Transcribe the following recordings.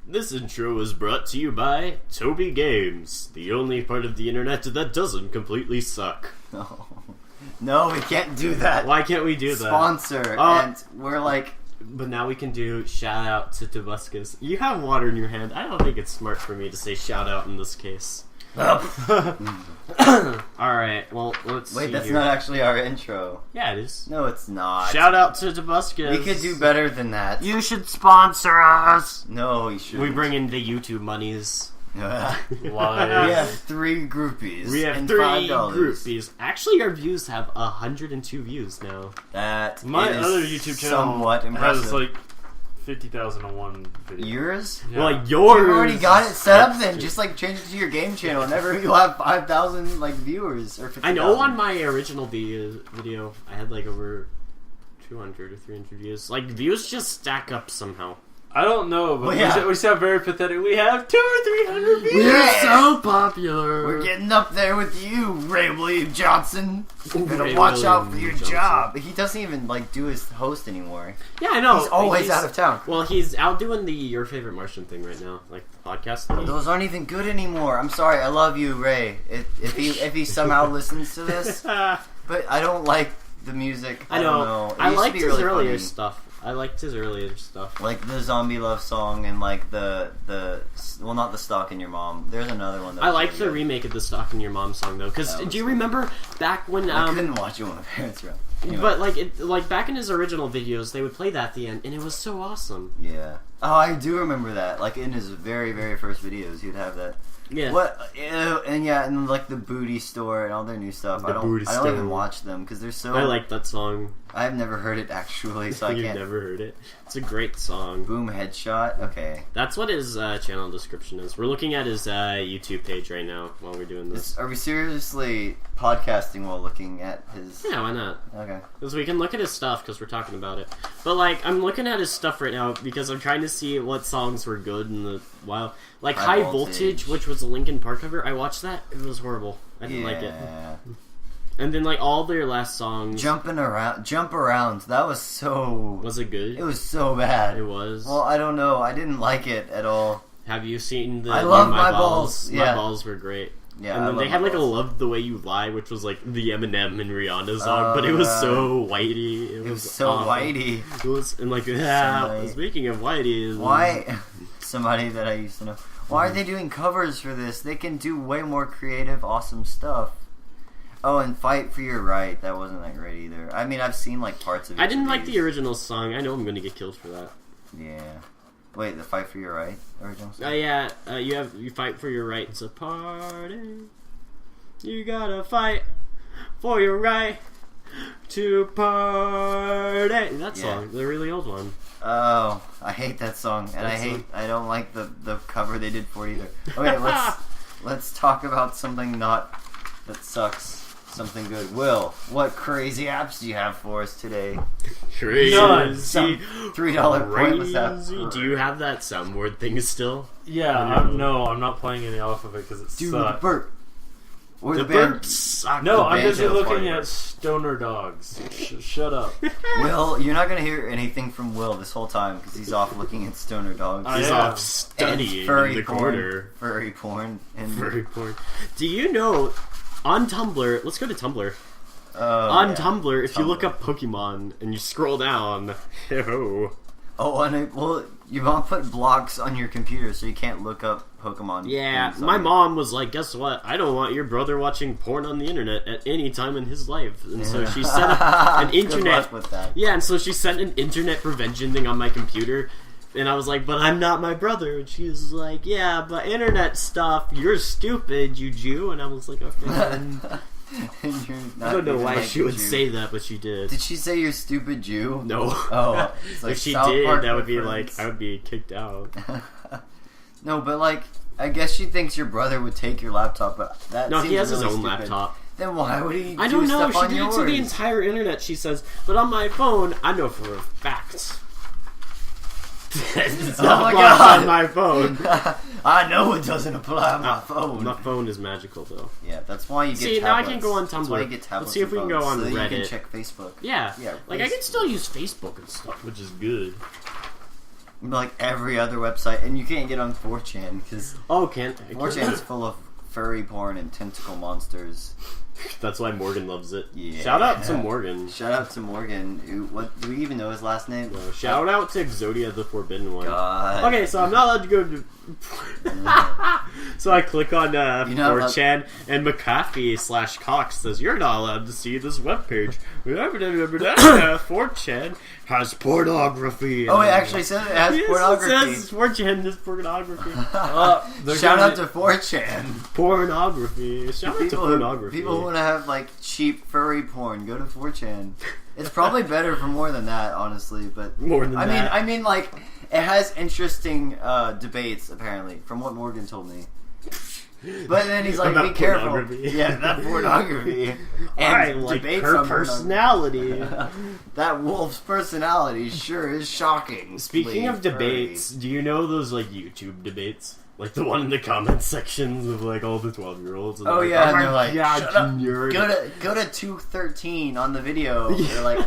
This intro is brought to you by Toby Games, the only part of the internet that doesn't completely suck. No, we can't do that. Why can't we do that? Sponsor, and we're like... But now we can do shout out to Tobuscus. You have water in your hand. I don't think it's smart for me to say shout out in this case. Alright, well, let's see. Wait, that's here. not actually our intro. Yeah, it is. No, it's not. Shout out to Tobuscus. We could do better than that. You should sponsor us. No, you shouldn't. We bring in the YouTube monies. We have 3 groupies. We have and 3 $5. groupies. Actually, our views have 102 views now. That My is other YouTube channel somewhat impressive. has like 50,001 videos. Yours? Yeah. Well, yours. You've already got it set up then. Just like change it to your game channel. Never you'll have 5,000 like viewers or 50,000. I know on my original video, I had like over 200 or 300 views. Like, views just stack up somehow. I don't know, but Well, we sound very pathetic. We have 200 or 300 views. We're so popular. We're getting up there with you, Ray William Johnson. You better Ray watch out William for your Johnson. job. He doesn't even like do his host anymore. Yeah, I know. He's always out of town. Well, he's out doing the Your Favorite Martian thing right now, like the podcast thing. Those aren't even good anymore. I'm sorry. I love you, Ray. If he somehow listens to this, but I don't like the music. I don't know. I liked his really earlier funny. stuff. I liked his earlier stuff. Like the Zombie Love song and like the well, not the Stalking Your Mom. There's another one. That I was liked really the good. remake of the Stalking Your Mom song though, because That was do you cool. remember back when I couldn't watch it when my parents were. Anyway. But like back in his original videos, they would play that at the end, and it was so awesome. Yeah. Oh, I do remember that. Like in his very, very first videos, he'd have that. Yeah. What? And yeah, and like the Booty Store and all their new stuff. I don't even watch them because they're so. I like that song. I've never heard it actually, so I You've can't. never heard it. It's a great song. Boom Headshot. Okay. That's what his channel description is. We're looking at his YouTube page right now while we're doing this. Are we seriously podcasting while looking at his? Yeah, why not? Okay. Because we can look at his stuff because we're talking about it. But like, I'm looking at his stuff right now because I'm trying to see what songs were good in the while. Like High Voltage, which was a Linkin Park cover. I watched that. It was horrible. I didn't like it. And then like all their last songs. Jump around. That was so. Was it good? It was so bad. It was. Well, I don't know. I didn't like it at all. Have you seen the? I love My My Balls. My Yeah. Balls were great. Yeah. And I then they love had My like a Balls. Love the Way You Lie, which was like the Eminem and Rihanna song, but it was so whitey. It was so awful. whitey. It was and like speaking of whitey, Why? Somebody that I used to know. Why are they doing covers for this? They can do way more creative, awesome stuff. Oh, and Fight for Your Right. That wasn't that great either. I mean, I've seen like parts of it. I didn't like the original song. I know I'm gonna get killed for that. Yeah. Wait, the Fight for Your Right original song? Yeah, you fight for your right to party. You gotta fight for your right to party. That song, the really old one. Oh, I hate that song, and I don't like the cover they did for it either. Okay, let's talk about something that sucks. Something good. Will, what crazy apps do you have for us today? Crazy. Some $3 pointless app. Do you have that soundboard thing still? Yeah, I'm not playing any off of it because it's Dude, the burp. Or The band- burp sucked. No, The I'm busy banjo looking part. at stoner dogs. Shut up. Will, you're not gonna hear anything from Will this whole time because he's off looking at stoner dogs. He's Yeah. off And studying furry in the porn. corner. Furry porn. And Furry porn. Do you know, on Tumblr, let's go to Tumblr. on Tumblr, if you look up Pokemon and you scroll down, well, your mom put blocks on your computer so you can't look up Pokemon. yeah, things on my it. mom was like, guess what? I don't want your brother watching porn on the internet at any time in his life. And so she set up an Good internet. luck with that. Yeah, and so she sent an internet prevention thing on my computer. And I was like, but I'm not my brother. And she was like, yeah, but internet stuff, you're stupid, you Jew. And I was like, okay. Then. I don't know why she would say that, but she did. Did she say you're stupid Jew? No. Oh, it's like if she South did, Park that would be reference. like, I would be kicked out. No, but like, I guess she thinks your brother would take your laptop, but that No, seems he has his really own stupid. laptop. Then why would he? I don't do know. Stuff She on did yours? it to the entire internet, she says. But on my phone, I know for a fact. It's Oh not my blocked God. on my phone. I know it doesn't apply on my phone. My phone is magical, though. Yeah, that's why you get See, tablets. now I can go on That's why you Tumblr. get tablets. Let's see if we can and go on phones, so that Reddit. You can check Facebook. Yeah. Yeah, Like, I Facebook. can still use Facebook and stuff, which is good. like every other website, and you can't get on 4chan because 4chan is full of furry porn and tentacle monsters. That's why Morgan loves it. Yeah. Shout out to Morgan. Shout out to Morgan. What do we even know his last name? Shout out to Exodia the Forbidden One. God. Okay, so I'm not allowed to go to. So I click on 4chan, and McAfee/Cox says you're not allowed to see this webpage. 4chan has pornography. Oh, it actually says it has pornography. It says 4chan has pornography. Shout out to 4chan. Pornography. Shout out to pornography. People who want to have like cheap furry porn, go to 4chan. It's probably better for more than that, honestly. But more than that. I mean, like it has interesting debates apparently, from what Morgan told me. But then he's like, about be careful. Yeah, that pornography. And I like debates her on personality. That wolf's personality sure is shocking. Speaking of debates, do you know those like YouTube debates? Like the one in the comment sections of like all the 12-year-olds. Oh yeah, and they're like, God, shut up. nerd. Go to 213 on the video. They're like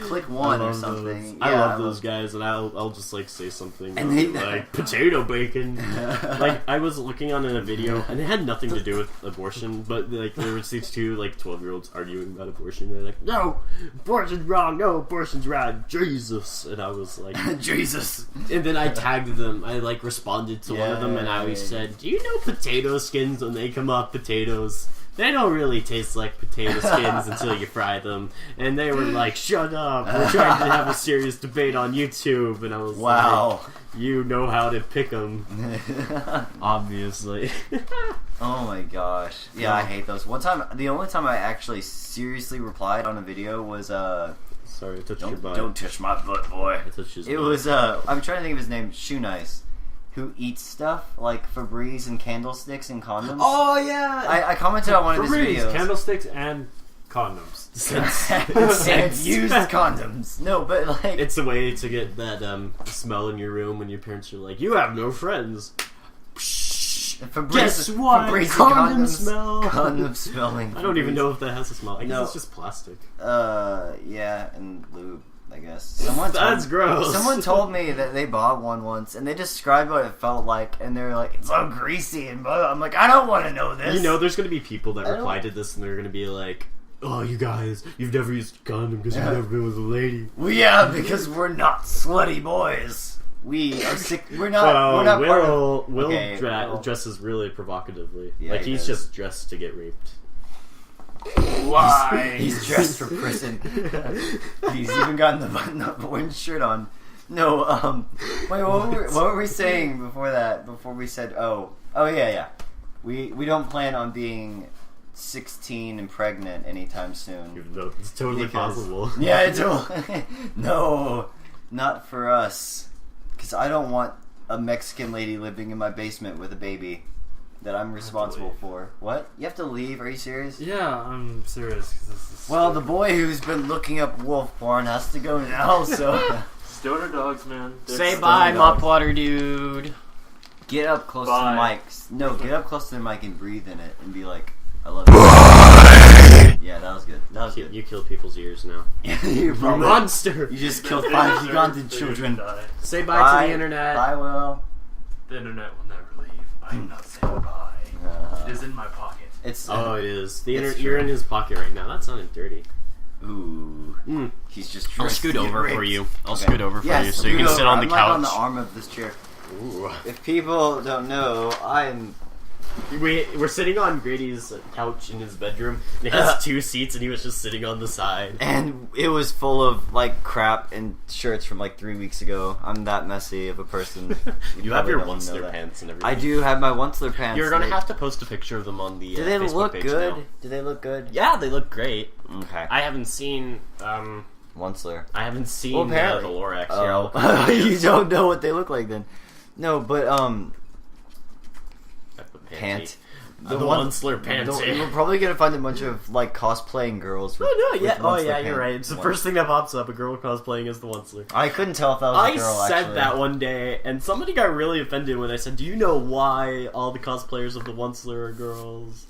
click one or something. I love those guys, and I'll just like say something and they, like potato bacon. Like I was looking on a video, and it had nothing to do with abortion, but like there was these two like 12-year-olds arguing about abortion. They're like, no, abortion's wrong. No, abortion's right. Jesus, and I was like, Jesus. And then I tagged them. I like responded to one of them, and I said, do you know potato skins, when they come off potatoes, they don't really taste like potato skins until you fry them? And they were like, shut up, we're trying to have a serious debate on YouTube. And I was like, you know how to pick them. Obviously. Oh my gosh. Yeah, I hate those. One time, the only time I actually seriously replied on a video was sorry, I touched your butt. Don't touch my butt, boy. I touched his butt. It was I'm trying to think of his name, Shoe Nice, who eats stuff like Febreze and candlesticks and condoms. Oh yeah, I commented on one of his videos. Candlesticks and condoms. and used condoms. No, but like it's a way to get that smell in your room when your parents are like, you have no friends. Febreze, guess what? Febreze Condom smell. Condom smelling. I don't even know if that has a smell. I guess No. it's just plastic. Yeah, and lube. I guess That's gross. Someone told me that they bought one once, and they described what it felt like, and they're like, "It's all greasy and blah." I'm like, I don't want to know this. You know, there's going to be people that reply to this, and they're going to be like, "Oh, you guys, you've never used a condom because you've never been with a lady." Well, yeah, because we're not slutty boys. We are sick. We're not. Well, we're not Will dresses really provocatively. Yeah, like he he's does. just dressed to get raped. Why? He's dressed for prison. He's even gotten the button-up orange shirt on. No, wait, what were we saying before that? Before we said, oh yeah. We don't plan on being 16 and pregnant anytime soon. Even though it's totally possible. Yeah, it's no, not for us. Because I don't want a Mexican lady living in my basement with a baby that I'm responsible for. What? You have to leave? Are you serious? Yeah, I'm serious. This is Well, the boy who's been looking up wolf porn has to go now, so... Stoner dogs, man. Say bye, mopwaterdude. Get up close Bye. to the mic. No, get up close to the mic and breathe in it and be like, I love you. Yeah, that was good. That was good. You killed people's ears now. You probably- monster! You just killed 5 Ugandan children. Say bye to the internet. Bye, Will. The internet will never leave. I'm not saying bye. It is in my pocket. It's Oh, it is. It's You're true. in his pocket right now. That sounded dirty. Ooh. He's just I'll dressed scoot to get over raped. for you. I'll Okay. scoot over for Yes, you so you scoot can sit over. on the I'm couch. like on the arm of this chair. Ooh. If people don't know, We're sitting on Grady's couch in his bedroom, and it has 2 seats, and he was just sitting on the side. and it was full of like crap and shirts from like 3 weeks ago. I'm that messy of a person. You have probably your don't know Onceler that. pants and everything. I do have my Onceler pants. You're gonna have to post a picture of them on the Do they Facebook look page good? now. Do they look good? Yeah, they look great. Okay. I haven't seen Onceler. I haven't seen Well, the apparently. Lorax Oh, here. you don't know what they look like then. No, but Pant. the The one- Onceler panty. We're probably gonna find a bunch of like cosplaying girls. With, Oh no, yeah, with Onceler you're pants. right. It's the first thing that pops up. A girl cosplaying as the Onceler. I couldn't tell if that was I a girl. said actually. that one day, and somebody got really offended when I said, "Do you know why all the cosplayers of the Onceler are girls?"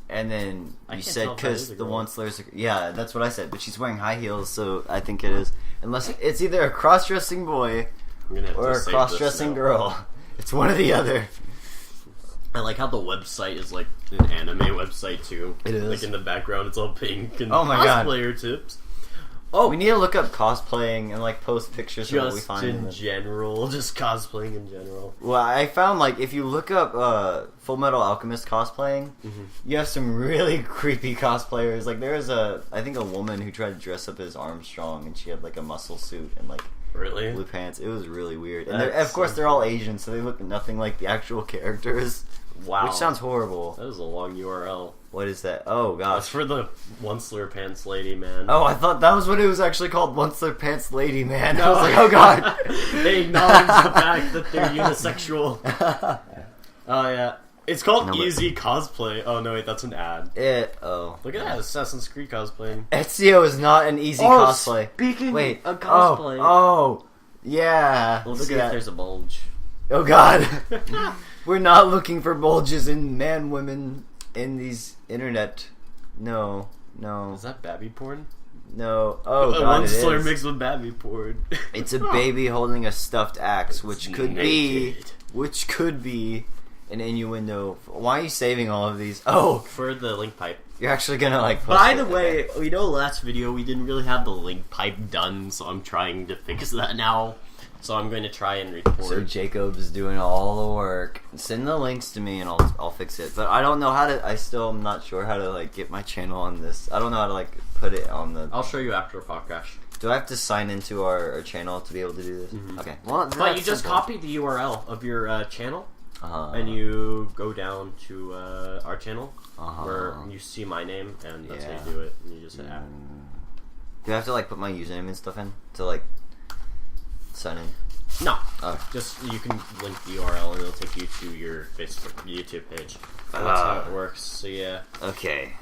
And then I you can't said tell if that is because a the girl. Oncelers. Yeah, that's what I said. But she's wearing high heels, so I think it is. Unless it's either a cross-dressing boy I'm gonna have or to a save cross-dressing this now. girl. It's one or the other. I like how the website is like an anime website too. It is. Like in the background, it's all pink and Oh my God. cosplayer tips. Oh, we need to look up cosplaying and like post pictures of what we Just find. in general, just cosplaying in general. Well, I found like if you look up Full Metal Alchemist cosplaying, you have some really creepy cosplayers. Like there was I think a woman who tried to dress up as Armstrong, and she had like a muscle suit and like Really? blue pants. It was really weird. And That's of course so they're all Asian, so they look nothing like the actual characters. Wow. Which sounds horrible. That is a long URL. What is that? Oh gosh. That's for the Onceler Pants Lady, man. Oh, I thought that was what it was actually called. Once their pants lady, man. I was like, oh god. They acknowledge the fact that they're unisexual. Oh yeah. It's called No, but- Easy Cosplay. Oh no, wait, that's an ad. Look at that, Assassin's Creed cosplaying. Ezio is not an easy cosplay. Speaking Wait. of cosplay. Oh. Yeah. Let's Look see at if that. there's a bulge. Oh god. We're not looking for bulges in man, women in these internet. No. Is that babby porn? No. Oh A god, it Onceler is. mixed with babby porn. It's a baby holding a stuffed axe, which could naked. be an innuendo. Why are you saving all of these? Oh, For the link pipe. you're actually gonna like post By it. the way, Okay. we know last video we didn't really have the link pipe done, so I'm trying to fix that now. So I'm going to try and record. So Jacob's doing all the work. Send the links to me and I'll fix it. But I don't know how to. I still am not sure how to like get my channel on this. I don't know how to like put it on the. I'll show you after podcast. Do I have to sign into our channel to be able to do this? Okay. Well, But that's you just simple. copy the URL of your channel, Uh-huh. and you go down to our channel, Uh-huh. where you see my name, and that's Yeah. how you do it. And you just hit add. Do I have to like put my username and stuff in to like sign in? No, Oh. just you can link the URL, and it'll take you to your Facebook, YouTube page. That's how it works. So yeah. Okay.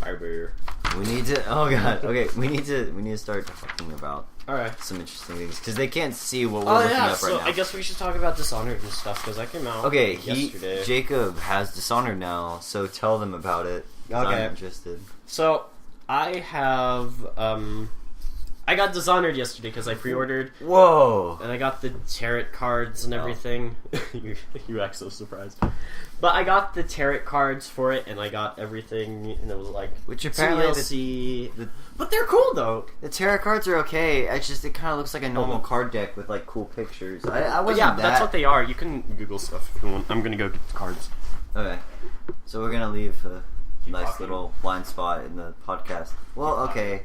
Barber. We need to. Oh god. Okay. We need to start talking about All right. some interesting things because they can't see what we're Oh looking yeah, up so right now. I guess we should talk about Dishonored and stuff because I came out Okay, yesterday. Jacob has Dishonored now, so tell them about it. 'Cause Okay. I'm interested. So I have I got Dishonored yesterday because I pre-ordered Whoa! and I got the tarot cards and Oh. everything. you act so surprised, but I got the tarot cards for it and I got everything and it was like Which apparently TLC. But they're cool though. the tarot cards are okay. It's just it kind of looks like a normal card deck with like cool pictures. I But wasn't yeah, that. that's what they are. You can Google stuff if you want. I'm gonna go get the cards. Okay, so we're gonna leave a nice talking. little blind spot in the podcast. Well, okay.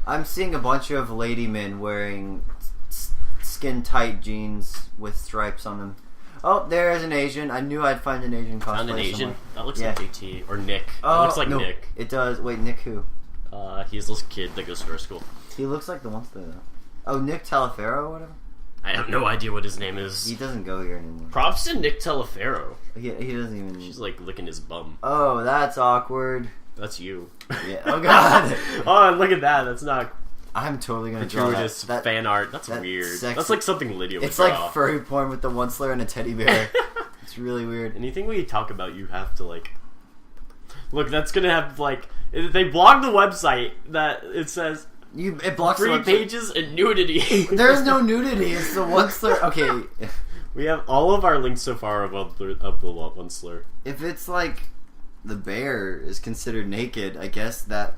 I'm seeing a bunch of lady men wearing skin tight jeans with stripes on them. Oh, there's an Asian. I knew I'd find an Asian cosplay Found an Asian. somewhere. That looks Yeah. like JT or Nick. Oh, That looks like no, Nick. It does. Wait, Nick who? He's this kid that goes to our school. He looks like the monster. Oh, Nick Talaferro or whatever? I have no idea what his name is. He doesn't go here anymore. Props to Nick Teleferro. He doesn't even... She's like licking his bum. Oh, that's awkward. That's you. Yeah. Oh, God. Oh, look at that. That's not I'm totally going to draw gratuitous that. fan art. That's that weird. sexy- That's like something Lydia would It's draw. like furry porn with the Onceler and a teddy bear. It's really weird. Anything we talk about, you have to like... Look, that's gonna have like... They blocked the website that it says... It blocks the 3 website. pages and nudity. There's no nudity. It's the Onceler. Okay. We have all of our links so far of the Onceler. If it's like the bear is considered naked, I guess that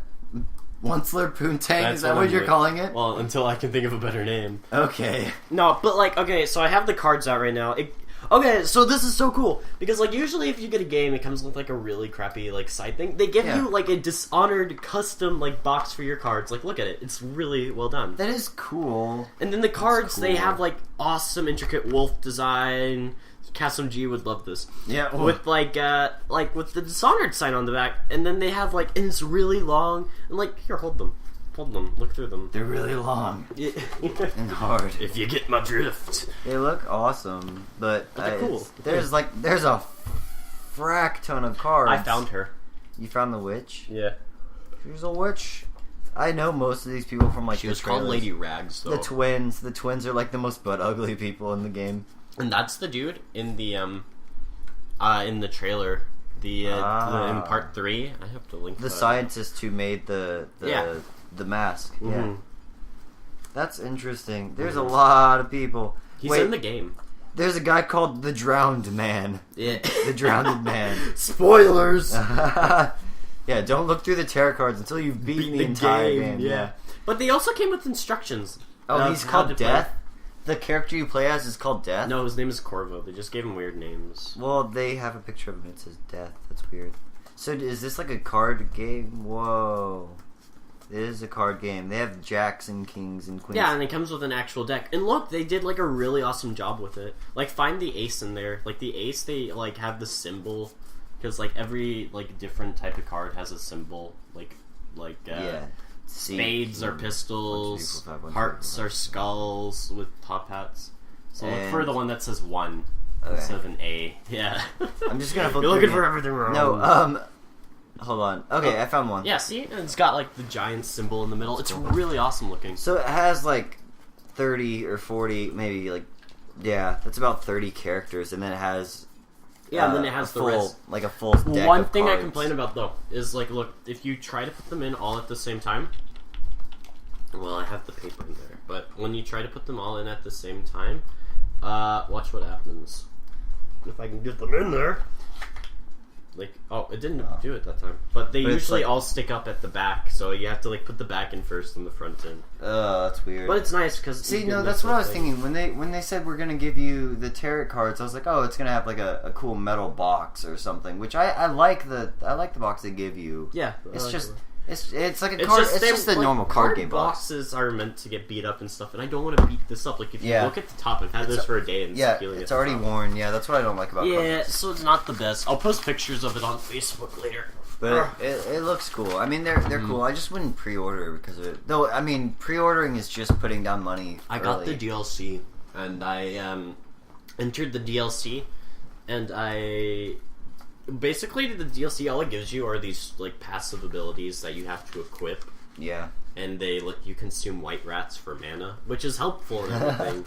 Onceler Poontang, That's is that what what I'm you're doing. calling it? Well, until I can think of a better name. Okay. No, but like, okay, so I have the cards out right now. Okay, so this is so cool because like usually if you get a game, it comes with like a really crappy like side thing. They give Yeah. you like a Dishonored custom like box for your cards. Like, look at it; it's really well done. That is cool. And then the cards, they cool. have like awesome intricate wolf design. Cassim G would love this. Yeah. With like with the Dishonored sign on the back, and then they have like, and it's really long. And like, here, hold them, look through them. They're really long if and hard. you get my drift. They look awesome, but they're cool. There's a frack ton of cards. I found her. You found the witch? Yeah, She's a witch. I know most of these people from like she the was called trailers. Lady Rags though. The twins. The twins are like the most butt ugly people in the game. And that's the dude in the trailer. In part 3. I have to link The that. scientist who made the Yeah. the mask. Yeah. Mhm. That's interesting. There's a lot of people. He's in the game. There's a guy called the Drowned Man. Yeah. The Drowned Man. Spoilers! Yeah, don't look through the tarot cards until you've beaten the entire game. Yeah. But they also came with instructions. Oh, he's called Death? The character you play as is called Death? No, his name is Corvo. They just gave him weird names. Well, they have a picture of him. It says Death. That's weird. So is this like a card game? Whoa. It is a card game. They have jacks and kings and queens. Yeah, and it comes with an actual deck. And look, they did like a really awesome job with it. Like, find the ace in there. Like, the ace, they like have the symbol. Because like every like different type of card has a symbol. Yeah. Spades are pistols. 1, 2, 3, 4, 5, 1, hearts 2, 3, 4, 5. are skulls with top hats. So look And- for the one that says 1 Okay. instead of an A. Yeah. I'm just gonna flip You're looking through for it. everything wrong. No, hold on. Okay, I found one. Yeah, see? And it's got like the giant symbol in the middle. It's really awesome looking. So it has like 30 or 40, maybe like, yeah, that's about 30 characters, and then it has And then it has the full, rest. like a full deck One of thing I cards. complain about though is like, look, if you try to put them in all at the same time, well, I have the paper in there, but when you try to put them all in at the same time, watch what happens. If I can get them in there. Like, oh, it didn't do it that time. But they usually all stick up at the back, so you have to like put the back in first and the front in. Oh, that's weird. But it's nice because see, no, that's what I was thinking when they said we're gonna give you the tarot cards. I was like, oh, it's gonna have like a cool metal box or something, which I like the box they give you. Yeah, it's like just. it. It's like a card. It's just the like, normal card game box. Boxes are meant to get beat up and stuff, and I don't want to beat this up. Like if you look at the top, I've had this for a day, and it's already worn. Yeah, that's what I don't like about. Yeah, cards. so it's not the best. I'll post pictures of it on Facebook later. But it looks cool. I mean, they're cool. I just wouldn't pre-order because of it. Though, I mean, pre-ordering is just putting down money. I got the DLC, and I entered the DLC, and I. Basically, the DLC, all it gives you are these like passive abilities that you have to equip. Yeah. And they let you consume white rats for mana, which is helpful and everything.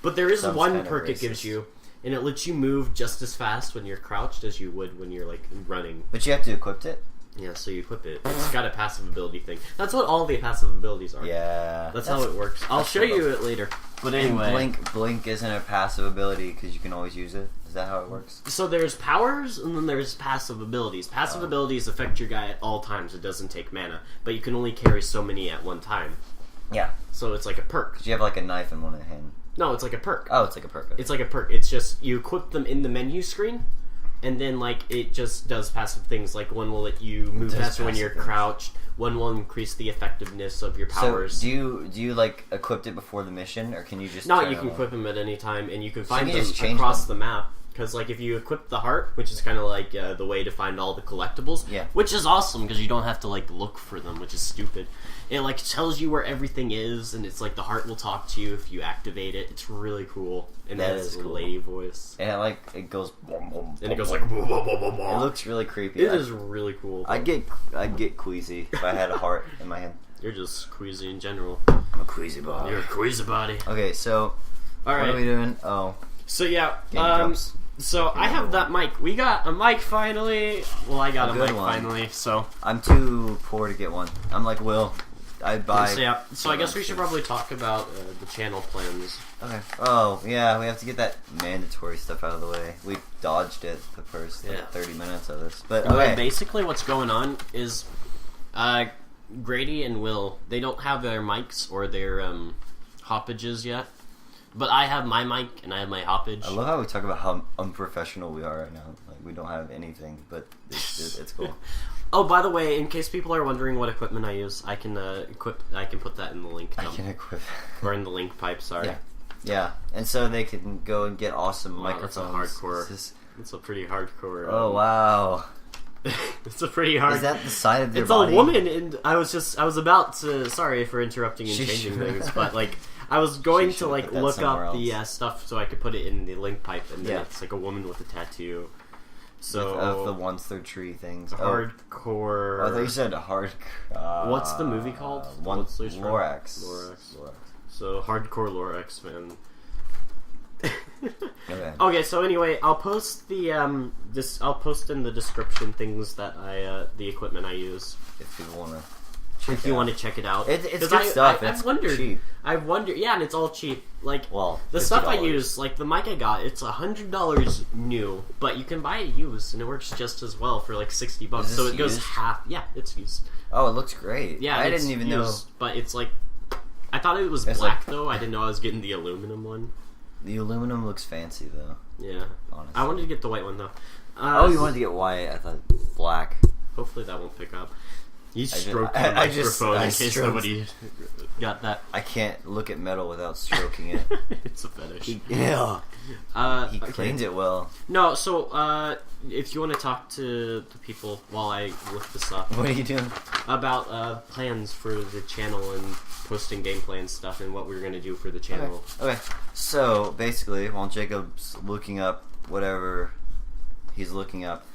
but there is one perk it gives you, and it lets you move just as fast when you're crouched as you would when you're like running. But you have to equip it? Yeah, so you equip it. It's got a passive ability thing. That's what all the passive abilities are. Yeah. That's how it works. I'll show you it later. But anyway. And blink isn't a passive ability because you can always use it? Is that how it works? So there's powers, and then there's passive abilities. Passive abilities affect your guy at all times. It doesn't take mana. But you can only carry so many at one time. Yeah. So it's like a perk. Because you have like a knife in one hand. No, it's like a perk. Oh, it's like a perk. Okay. It's like a perk. It's just, you equip them in the menu screen, and then like it just does passive things. Like one will let you move faster when you're crouched. One will increase the effectiveness of your powers. So do you like equip it before the mission, or can you just? No, you can equip them at any time, and you can find them just across the map. Because like if you equip the heart, which is kind of like the way to find all the collectibles, which is awesome because you don't have to like look for them, which is stupid. It like tells you where everything is, and it's like the heart will talk to you if you activate it. It's really cool, and that is a cool lady voice. And it goes, boom, boom, and it goes like, boom, boom, boom, boom. It looks really creepy. It is really cool. I'd get queasy if I had a heart in my hand. You're just queasy in general. I'm a queasy body. You're a queasy body. Okay, so all right, what are we doing? Oh, so yeah, drums. So I have that mic. We got a mic finally. Well, I got a mic finally. So I'm too poor to get one. I'm like Will. I buy. So I guess we should probably talk about the channel plans. Okay. Oh yeah, we have to get that mandatory stuff out of the way. We dodged it the first 30 minutes of this, but okay. Basically, what's going on is, Grady and Will, they don't have their mics or their hoppages yet. But I have my mic and I have my hoppage. I love how we talk about how unprofessional we are right now. Like we don't have anything, but it's cool. Oh, by the way, in case people are wondering what equipment I use, I can I can put that in the link. I can equip. Or in the link pipe. Sorry. Yeah. And so they can go and get awesome microphones. That's a hardcore. It's a pretty hardcore. Oh wow. It's a pretty hard. Is that the side of their body? It's a woman, and I was about to. Sorry for interrupting and changing things, but like. I was going to like look up the stuff so I could put it in the link pipe, and then it's like a woman with a tattoo. So of the Once-Through Tree things. Hardcore. I thought you said hard. What's the movie called? Lorax. So hardcore Lorax fan. Okay. Okay. So anyway, I'll post the I'll post in the description things that the equipment I use. If people want to if you want to check it out. It's good stuff. I've wondered. Cheap. I've wondered. Yeah, and it's all cheap. Like, well, the stuff I use, like the mic I got, it's $100 new, but you can buy it used, and it works just as well for like $60. So it goes half. Yeah, it's used. Oh, it looks great. Yeah, I didn't even know. But it's like, I thought it was black though. I didn't know I was getting the aluminum one. The aluminum looks fancy though. Yeah, honestly. I wanted to get the white one though. You wanted to get white? I thought black. Hopefully that won't pick up. You stroked the microphone in case nobody got that. I can't look at metal without stroking it. It's a fetish. He cleaned it well. No, so if you want to talk to the people while I look this up. What are you doing? About plans for the channel and posting gameplay and stuff and what we're going to do for the channel. Okay, so basically, while Jacob's looking up whatever he's looking up,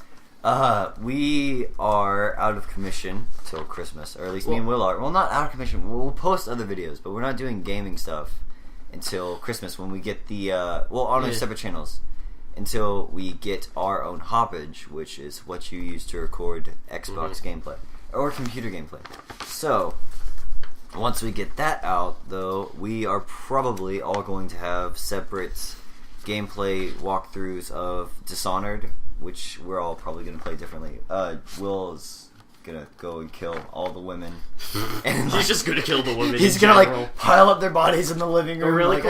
we are out of commission till Christmas, or at least me and Will are. Well, not out of commission. We'll post other videos, but we're not doing gaming stuff until Christmas when we get the on our separate channels until we get our own hoppage, which is what you use to record Xbox gameplay or computer gameplay. So once we get that out, though, we are probably all going to have separate gameplay walkthroughs of Dishonored, which we're all probably going to play differently. Will's gonna go and kill all the women. And he's just gonna kill the women. He's gonna pile up their bodies in the living room. A really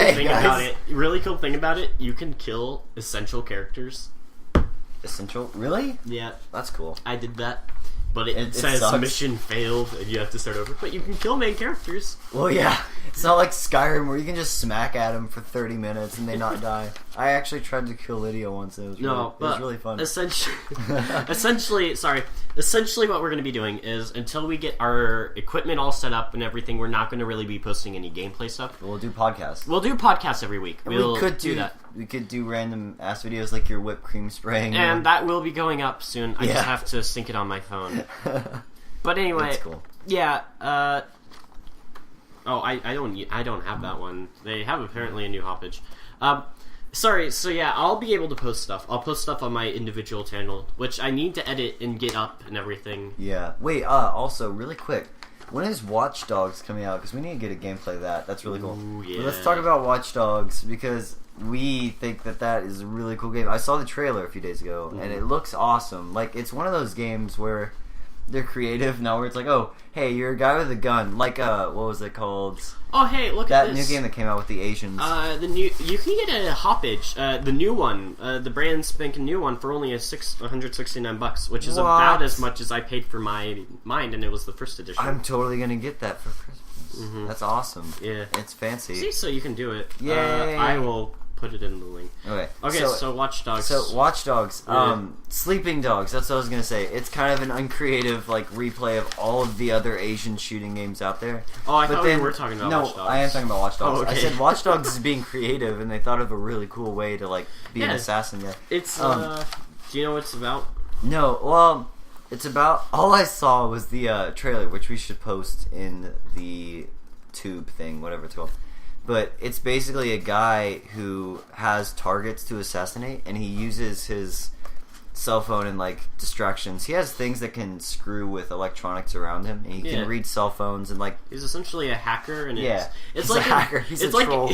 cool thing about it, you can kill essential characters. Essential? Really? Yeah. That's cool. I did that. But it says sucks. Mission failed and you have to start over. But you can kill main characters. Well, yeah. It's not like Skyrim where you can just smack at them for 30 minutes and they not die. I actually tried to kill Lydia once and it was really fun. Essentially, what we're going to be doing is until we get our equipment all set up and everything, we're not going to really be posting any gameplay stuff. We'll do podcasts. We'll do podcasts every week. We could do that. We could do random ass videos like your whipped cream spraying. And that will be going up soon. I just have to sync it on my phone. But anyway, that's cool. Yeah. I don't have that one. They have apparently a new hoppage. Sorry. So yeah, I'll be able to post stuff. I'll post stuff on my individual channel, which I need to edit and get up and everything. Yeah. Wait. Also, really quick. When is Watch Dogs coming out? Because we need to get a gameplay of that. That's really cool. Ooh, yeah. But let's talk about Watch Dogs because we think that is a really cool game. I saw the trailer a few days ago, and it looks awesome. Like, it's one of those games where they're creative now, where it's like, oh, hey, you're a guy with a gun. Like, what was it called? Oh, hey, look at this. That new game that came out with the Asians. You can get a hoppage, the new one, the brand spanking new one for only $169, which is about as much as I paid for mine, and it was the first edition. I'm totally gonna get that for Christmas. That's awesome. Yeah, it's fancy. See, so you can do it. Yay! I will put it in the link. Okay. So Watch Dogs. So Watch Dogs. Sleeping Dogs. That's what I was gonna say. It's kind of an uncreative replay of all of the other Asian shooting games out there. Oh, I thought we were talking about Watch Dogs. No, I am talking about Watch Dogs. Oh, okay. I said Watch Dogs is being creative, and they thought of a really cool way to be an assassin guy. It's do you know what it's about? No. Well, it's about. All I saw was the trailer, which we should post in the tube thing, whatever it's called. But it's basically a guy who has targets to assassinate, and he uses his cell phone and distractions. He has things that can screw with electronics around him, and he can read cell phones and He's essentially a hacker, and it's like a hacker. He's a troll.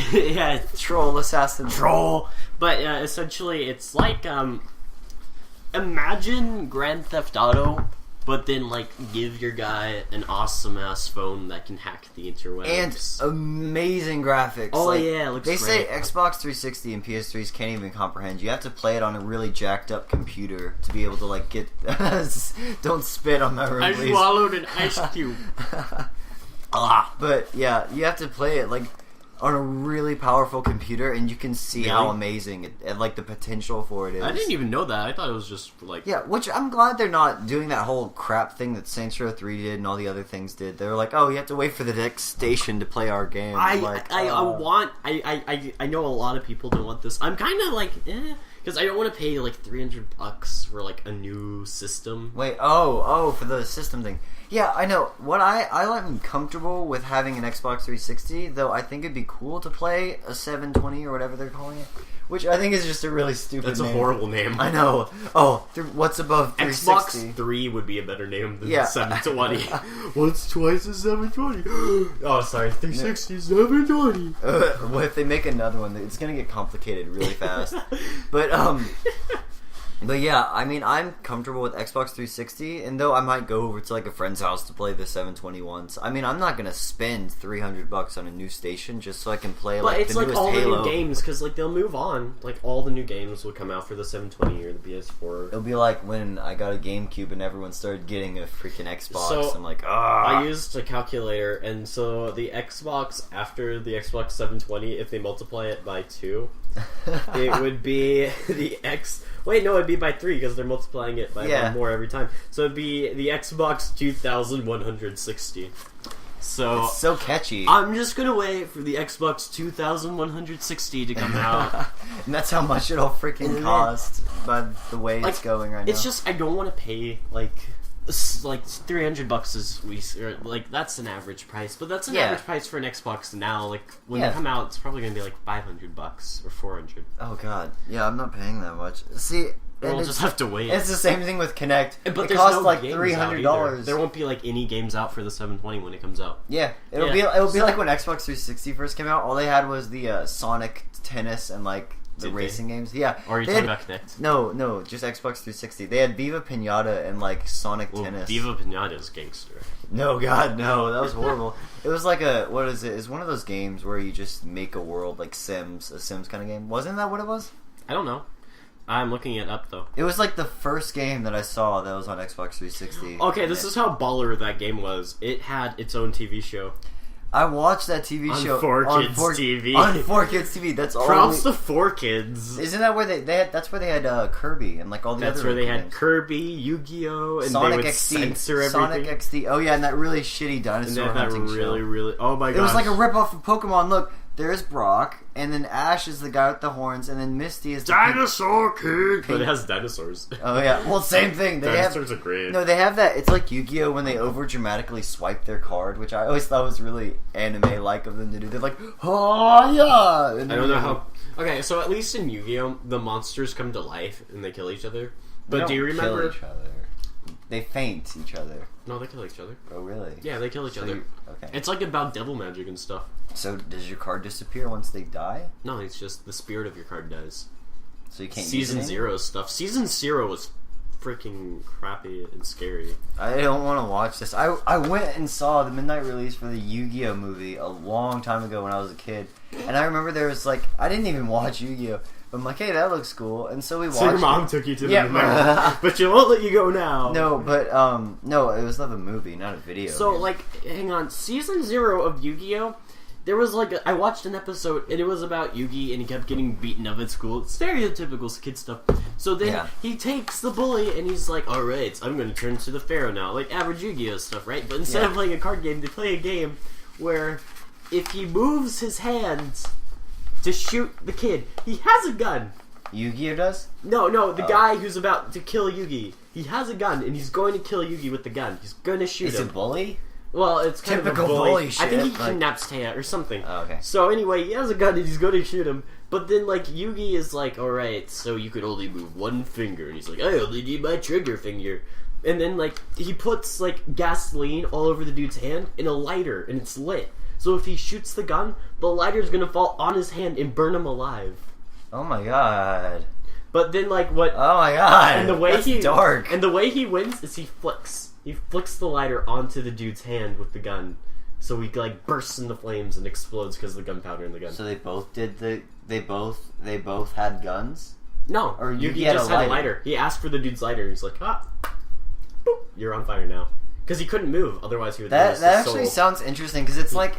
Troll assassin. Troll. But essentially, it's like imagine Grand Theft Auto. But then, give your guy an awesome-ass phone that can hack the interwebs. And amazing graphics. Oh, yeah, it looks great. They say Xbox 360 and PS3s can't even comprehend. You have to play it on a really jacked-up computer to be able to, get... Don't spit on my room, I swallowed an ice cube. But, yeah, you have to play it, on a really powerful computer, and you can see how amazing and the potential for it is. I didn't even know that. I thought it was just yeah, which I'm glad they're not doing that whole crap thing that Saints Row 3 did and all the other things did. They were like, oh, you have to wait for the next station to play our game. I know a lot of people don't want this. I'm kind of because I don't want to pay $300 for a new system. Wait, for the system thing. Yeah, I know. What I'm comfortable with having an Xbox 360, though I think it'd be cool to play a 720 or whatever they're calling it. Which I think is just a really stupid name. That's a horrible name. I know. Oh, what's above 360? Xbox 3 would be a better name than Yeah. 720. What's twice as 720? Oh, sorry, 360, 720. What if they make another one? It's gonna get complicated really fast. But yeah, I mean, I'm comfortable with Xbox 360, and though I might go over to like a friend's house to play the 721s, I mean, I'm not gonna spend $300 on a new station just so I can play like it's the like newest all Halo. the new games, because like they'll move on. Like all the new games will come out for the 720 or the PS4. It'll be like when I got a GameCube and everyone started getting a freaking Xbox. So, I'm like, I used a calculator, and so the Xbox after the Xbox 720, if they multiply it by 2, it would be the X. Wait, no, it'd be by 3 because they're multiplying it by one more every time. So it'd be the Xbox 2160. So it's so catchy. I'm just gonna wait for the Xbox 2160 to come out. And that's how much it'll freaking cost by the way it's going right now. It's just I don't want to pay like $300 that's an average price, but that's an average price for an Xbox now. Like when they come out, it's probably gonna be like $500 or $400. Oh god, yeah, I'm not paying that much. See, we'll just have to wait. It's the same thing with Kinect. But it costs like $300. There won't be like any games out for the 720 when it comes out. Yeah, it'll be like when Xbox 360 first came out. All they had was the Sonic tennis and like the racing games. Yeah. Or are you talking about Kinect? No, just Xbox 360. They had Viva Pinata and like Sonic tennis. Viva Pinata is gangster. No, God, no, that was horrible. It was like what is it? It's one of those games where you just make a world like Sims, a Sims kind of game. Wasn't that what it was? I don't know. I'm looking it up though. It was like the first game that I saw that was on Xbox 360. Okay, this is how baller that game was. It had its own TV show. I watched that TV show on 4Kids TV. On 4Kids TV, that's all. Props to 4Kids. Isn't that where they had? That's where they had Kirby and like all the other. That's where they games. had Kirby, Yu-Gi-Oh, and Sonic they would XD, censor everything. Sonic XD. Oh yeah, and that really shitty dinosaur and hunting show. Really. Oh my god. It was like a ripoff of Pokemon. Look, there's Brock, and then Ash is the guy with the horns, and then Misty is the Dinosaur King. But it has dinosaurs. Oh yeah, well same thing. Dinosaurs are great. No, they have that. It's like Yu-Gi-Oh when they over dramatically swipe their card, which I always thought was really anime-like of them to do. They're like, oh yeah. I don't know how. Okay, so at least in Yu-Gi-Oh, the monsters come to life and they kill each other. But do you remember? Kill each other. They faint each other. No, they kill each other. Oh really? Yeah, they kill each other. Okay. It's like about devil magic and stuff. So does your card disappear once they die? No, it's just the spirit of your card dies. So you can't Season use it 0 stuff. Season 0 was freaking crappy and scary. I don't want to watch this. I went and saw the midnight release for the Yu-Gi-Oh movie a long time ago when I was a kid. And I remember there was like, I didn't even watch Yu-Gi-Oh! But I'm like, hey, that looks cool. And so we watched it. So your mom took you to the midnight, but she won't let you go now. No, but, no, it was like a movie, not a video. So, game. like, hang on. Season 0 of Yu-Gi-Oh! There was like I watched an episode and it was about Yugi and he kept getting beaten up at school. Stereotypical kid stuff. So then he takes the bully and he's like, alright, I'm gonna turn to the Pharaoh now. Like average Yu-Gi-Oh stuff, right? But instead of playing a card game, they play a game where if he moves his hands to shoot the kid, he has a gun. Yu-Gi-Oh does? No, the guy who's about to kill Yugi. He has a gun and he's going to kill Yugi with the gun. He's gonna shoot him. Is it bully? Well, it's kind typical of a bully. shit. I think he kidnaps Teha or something. Oh, okay. So anyway, he has a gun and he's going to shoot him. But then, like, Yugi is like, alright, so you could only move one finger. And he's like, I only need my trigger finger. And then, like, he puts, like, gasoline all over the dude's hand in a lighter, and it's lit. So if he shoots the gun, the lighter's gonna fall on his hand and burn him alive. Oh my god. But then, like, what... Oh my god. And the way That's dark. And the way he wins is he flicks. He flicks the lighter onto the dude's hand with the gun, so he like bursts into flames and explodes because of the gunpowder in the gun. So they both did they both had guns? No, or Yugi just had a lighter. He asked for the dude's lighter. He's like, boop, you're on fire now, because he couldn't move. Otherwise, he would. That actually sounds interesting because it's like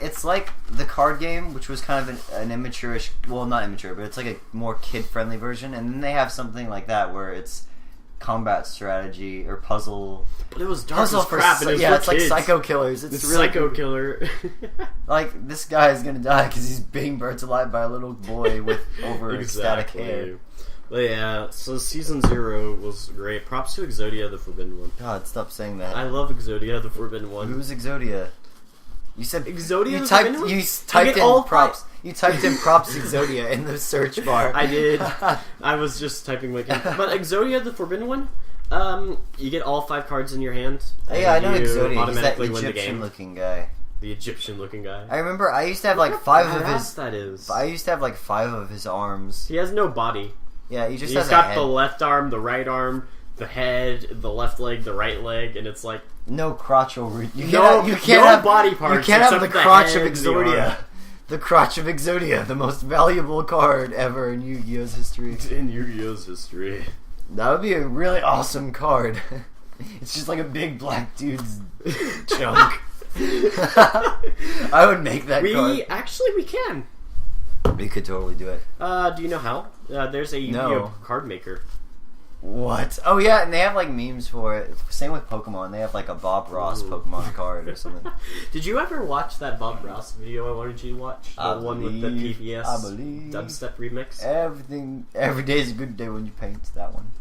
the card game, which was kind of an immature-ish, well, not immature, but it's like a more kid-friendly version, and then they have something like that where it's combat strategy or puzzle. But it was dark as crap. And it's like Psycho Killers. It's really Psycho Killer. Like this guy is gonna die because he's being burnt alive by a little boy with over ecstatic hair. But yeah, so Season 0 was great. Props to Exodia, the Forbidden One. God, stop saying that. I love Exodia, the Forbidden One. Who's Exodia? You said Exodia. You typed in props. You typed in props Exodia in the search bar. I did. I was just typing Wiki. But Exodia, the forbidden one, you get all 5 cards in your hand. Yeah, I know Exodia. He's that win the game. Egyptian-looking guy. The Egyptian-looking guy. I remember I used to have like 5 of his... that is. I used to have like 5 of his arms. He has no body. Yeah, he just He's has got a head. the left arm, the right arm, the head, the left leg, the right leg, and it's like... No crotchal root. You No can't have body parts. You can't have the except crotch of head, the Exodia. arm. The crotch of Exodia, the most valuable card ever in Yu-Gi-Oh's history. In Yu-Gi-Oh's history. That would be a really awesome card. It's just like a big black dude's chunk. I would make that card. Actually, we can. We could totally do it. Do you know how? There's a Yu-Gi-Oh card maker. What? Oh yeah, and they have like memes for it. Same with Pokemon. They have like a Bob Ross Pokemon card or something. Did you ever watch that Bob Ross video I wanted you to watch? The one with the PBS dubstep remix? Every day is a good day when you paint that one.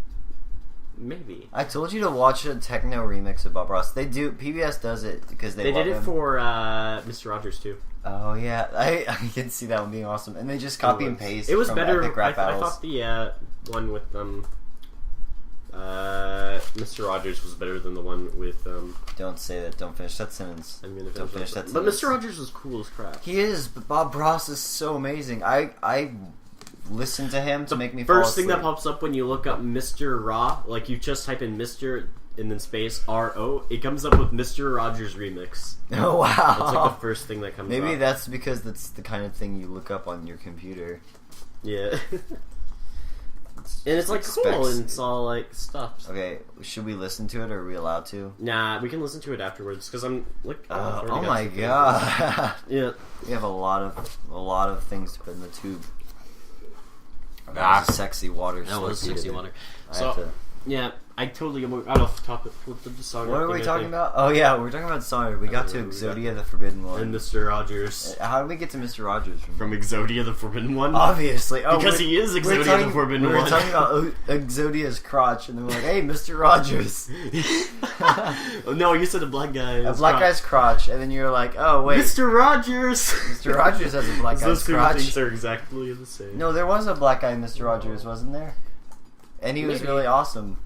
Maybe. I told you to watch a techno remix of Bob Ross. PBS does it because they love did it him. for Mr. Rogers too. Oh yeah, I can see that one being awesome. And they just copy and paste. It was from better. Epic Rap I Battles. thought the one with Mr. Rogers was better than the one with Don't say that. Don't finish that sentence. I'm gonna Don't finish that But sentence. Mr. Rogers was cool as crap. He is, but Bob Ross is so amazing. I listen to him to make me fall First asleep. thing that pops up when you look up Mr. Raw, like you just type in Mr. and then space RO, it comes up with Mr. Rogers remix. Oh wow! That's like the first thing that comes up. Maybe that's because that's the kind of thing you look up on your computer. Yeah. And it's like cool and it's all like stuff. Okay, should we listen to it or are we allowed to? Nah, we can listen to it afterwards because I'm like. Oh my god! Yeah, we have a lot of things to put in the tube. That was a sexy water. That was sexy water. I have to... Yeah, I totally got off topic with the song. What are we talking about? Oh yeah, we're talking about Sonic. We got to Exodia the Forbidden One. And Mr. Rogers. How did we get to Mr. Rogers from Exodia the Forbidden One? Obviously. Oh, because he is Exodia the Forbidden One. We were talking about Exodia's crotch, and then we're like, hey, Mr. Rogers. No, you said a black guy. A black guy's crotch, and then you're like, oh, wait. Mr. Rogers! Mr. Rogers has a black guy's Those two crotch. things are exactly the same. No, there was a black guy, Mr. Rogers, wasn't there? And he was really awesome.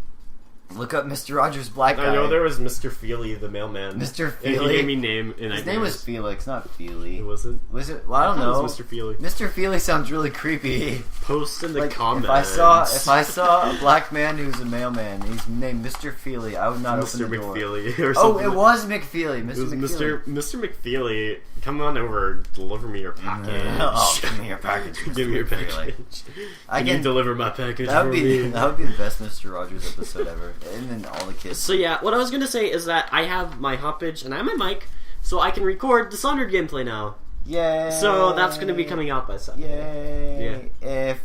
Look up Mr. Rogers' black guy. I know there was Mr. Feely, the mailman. Mr. And Feely? he gave me name. And His name was Felix, not Feely. It wasn't? Was it? Well, I don't know. It was Mr. Feely. Mr. Feely sounds really creepy. Post in the comments. If I saw a black man who's a mailman, and he's named Mr. Feely, I would not open the door. McFeely or something. Oh, it was McFeely. Mr. McFeely, come on over, deliver me your package. Oh, give me your package. Give me your package. Can you deliver my package for me? That would be the best Mr. Rogers episode ever. And then all the kids. So yeah, what I was gonna say is that I have my Hoppage and I have my mic, so I can record Dishonored gameplay now. Yay! So that's gonna be coming out by Saturday. Yay! Yeah. If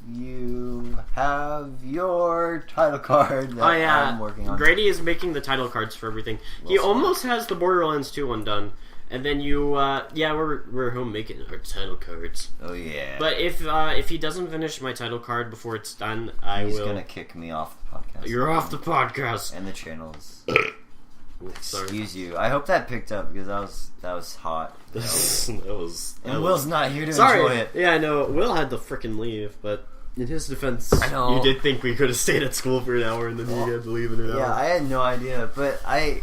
you have your title card that I'm working on. Grady is making the title cards for everything. He almost has the Borderlands 2 one done. And then we're home making our title cards. Oh yeah. But if he doesn't finish my title card before it's done, He's gonna kick me off the podcast. You're off the podcast. And the channels. Sorry. Excuse you. I hope that picked up because that was hot. And Will's not here to enjoy it. Yeah, I know. Will had to frickin' leave, but in his defense, you did think we could have stayed at school for an hour and then you had to leave in an hour. Yeah, I had no idea, but I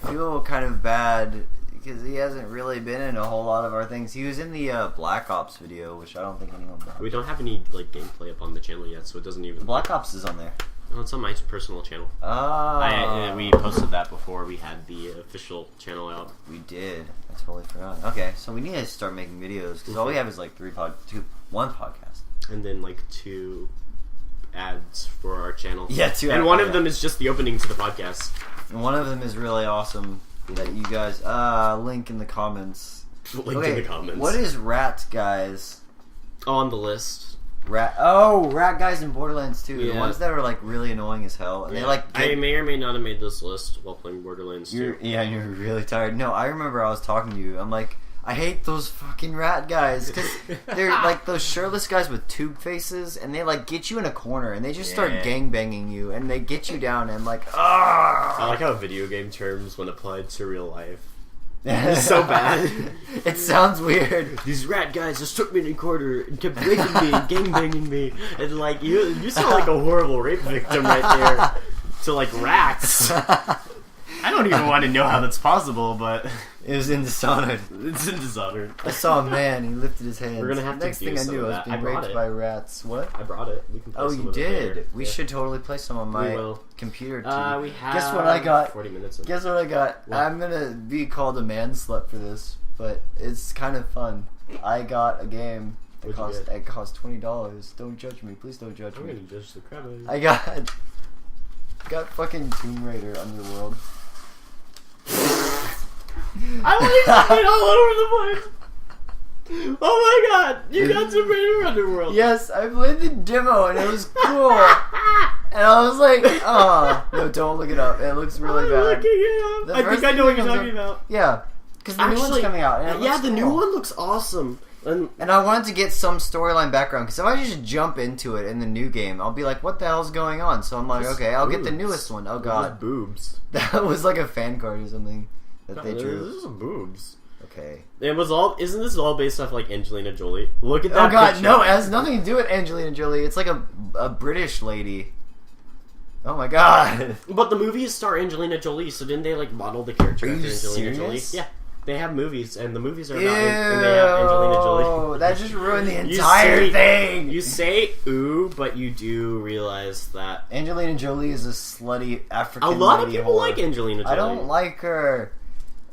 feel kind of bad because he hasn't really been in a whole lot of our things. He was in the Black Ops video, which I don't think anyone brought. We don't have any gameplay up on the channel yet, so it doesn't even. Black Ops is on there. Oh, it's on my personal channel. Oh. We posted that before we had the official channel out. We did. I totally forgot. Okay, so we need to start making videos because all we have is one podcast, and then 2 ads for our channel. Yeah, 2. And one of them is just the opening to the podcast. And one of them is really awesome. That you guys link in the comments. Link in the comments. What is rat guys? On the list. Rat guys in Borderlands 2. Yeah. The ones that are really annoying as hell. And they I may or may not have made this list while playing Borderlands 2. Yeah, and you're really tired. No, I remember I was talking to you. I'm like, I hate those fucking rat guys because they're those shirtless guys with tube faces, and they get you in a corner and they just start gangbanging you and they get you down and ah. I like how video game terms when applied to real life It's so bad. It sounds weird. These rat guys just took me in a corner and kept raping me and gangbanging me. And, like, you sound like a horrible rape victim right there to, like, rats. I don't even want to know how that's possible, but... It was in Dishonored. It's in Dishonored. I saw a man, he lifted his hands. We're gonna have to Next do thing I some knew, of I was that. being raped by rats. What? I brought it. We can play Oh, some you of it did? later. We Yeah. should totally play some on my will. computer, too. We have... Guess what I got? 40 minutes. Guess what I got? What? I'm gonna be called a man slut for this, but it's kind of fun. I got a game that cost $20. Don't judge me. Please don't judge I'm me. gonna judge the crap out of you. I got fucking Tomb Raider Underworld. I want to all over the place. Oh my god, you got Tomb Raider Underworld. Yes, I played the demo and it was cool. And I was like, oh. No, don't look it up. It looks really I'm bad. looking it up. I think I know what you're talking about. Yeah, because the new one's coming out. And it looks the new cool. one looks awesome. And I wanted to get some storyline background, because if I just jump into it in the new game, I'll be like, what the hell's going on? So I'm like, okay, I'll get the newest one. Oh god. Boobs. That was like a fan card or something that they drew. This is some boobs. Okay. It was all. Isn't this all based off like Angelina Jolie? Look at that. Oh god, picture. no, it has nothing to do with Angelina Jolie. It's like a British lady. Oh my god. But the movies star Angelina Jolie, so didn't they like model the character Are after you Angelina serious? Jolie? Yeah. They have movies, and the movies are Ew, not. And they have Angelina Jolie. That just ruined the entire thing. You say ooh, but you do realize that Angelina Jolie is a slutty African. a lot of lady people whore. like Angelina Jolie. I don't like her.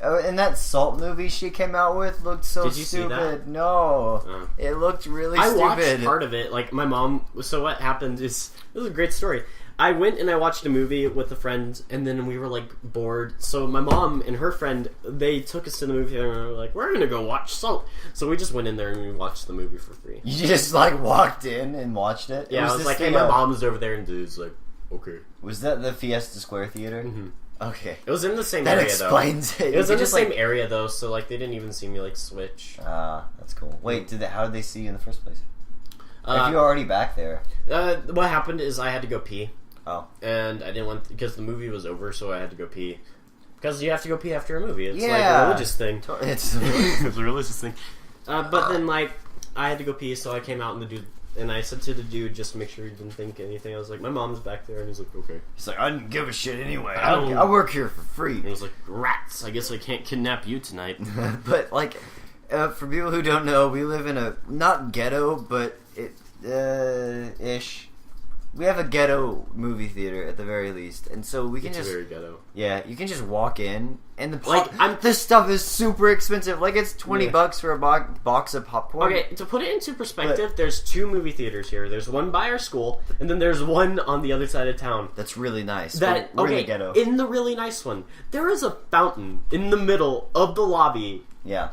Oh, and that Salt movie she came out with looked so Did you see stupid. that? No, Oh. it looked really I stupid. watched part of it. Like my mom. So what happened is this is a great story. I went and I watched a movie with a friend, and then we were like bored. So my mom and her friend, they took us to the movie theater, and we were like, "We're gonna go watch Salt." So we just went in there and we watched the movie for free. You just like walked in and watched it. Yeah, I was this like, the, "Hey, my mom was over there," and dude's like, "Okay." Was that the Fiesta Square Theater? Mm-hmm. Okay, It was in the same that area explains though. it. It was You in the just, same like- area though, so like they didn't even see me like switch. Ah, that's cool. Wait, how did they see you in the first place? If Uh, you're already back there. What happened is I had to go pee. Oh. And I didn't want because the movie was over, so I had to go pee. Because you have to go pee after a movie. It's like Yeah. a religious thing. It's It's a religious thing. But then like I had to go pee, so I came out and the dude and I said to the dude just to make sure he didn't think anything. I was like, my mom's back there, and he's like, okay. He's like, I didn't give a shit anyway. I don't- I work here for free. And he was like, rats. I guess I can't kidnap you tonight. But like, for people who don't know, we live in a not ghetto, but ish. We have a ghetto movie theater at the very least, and so we can It's just very ghetto. yeah, you can just walk in, and the Like, this stuff is super expensive. Like it's $20 Yeah. for a box of popcorn. Okay, to put it into perspective, there's 2 movie theaters here. There's one by our school, and then there's one on the other side of town. That's really nice. That but really okay, ghetto. in the really nice one, there is a fountain in the middle of the lobby. Yeah.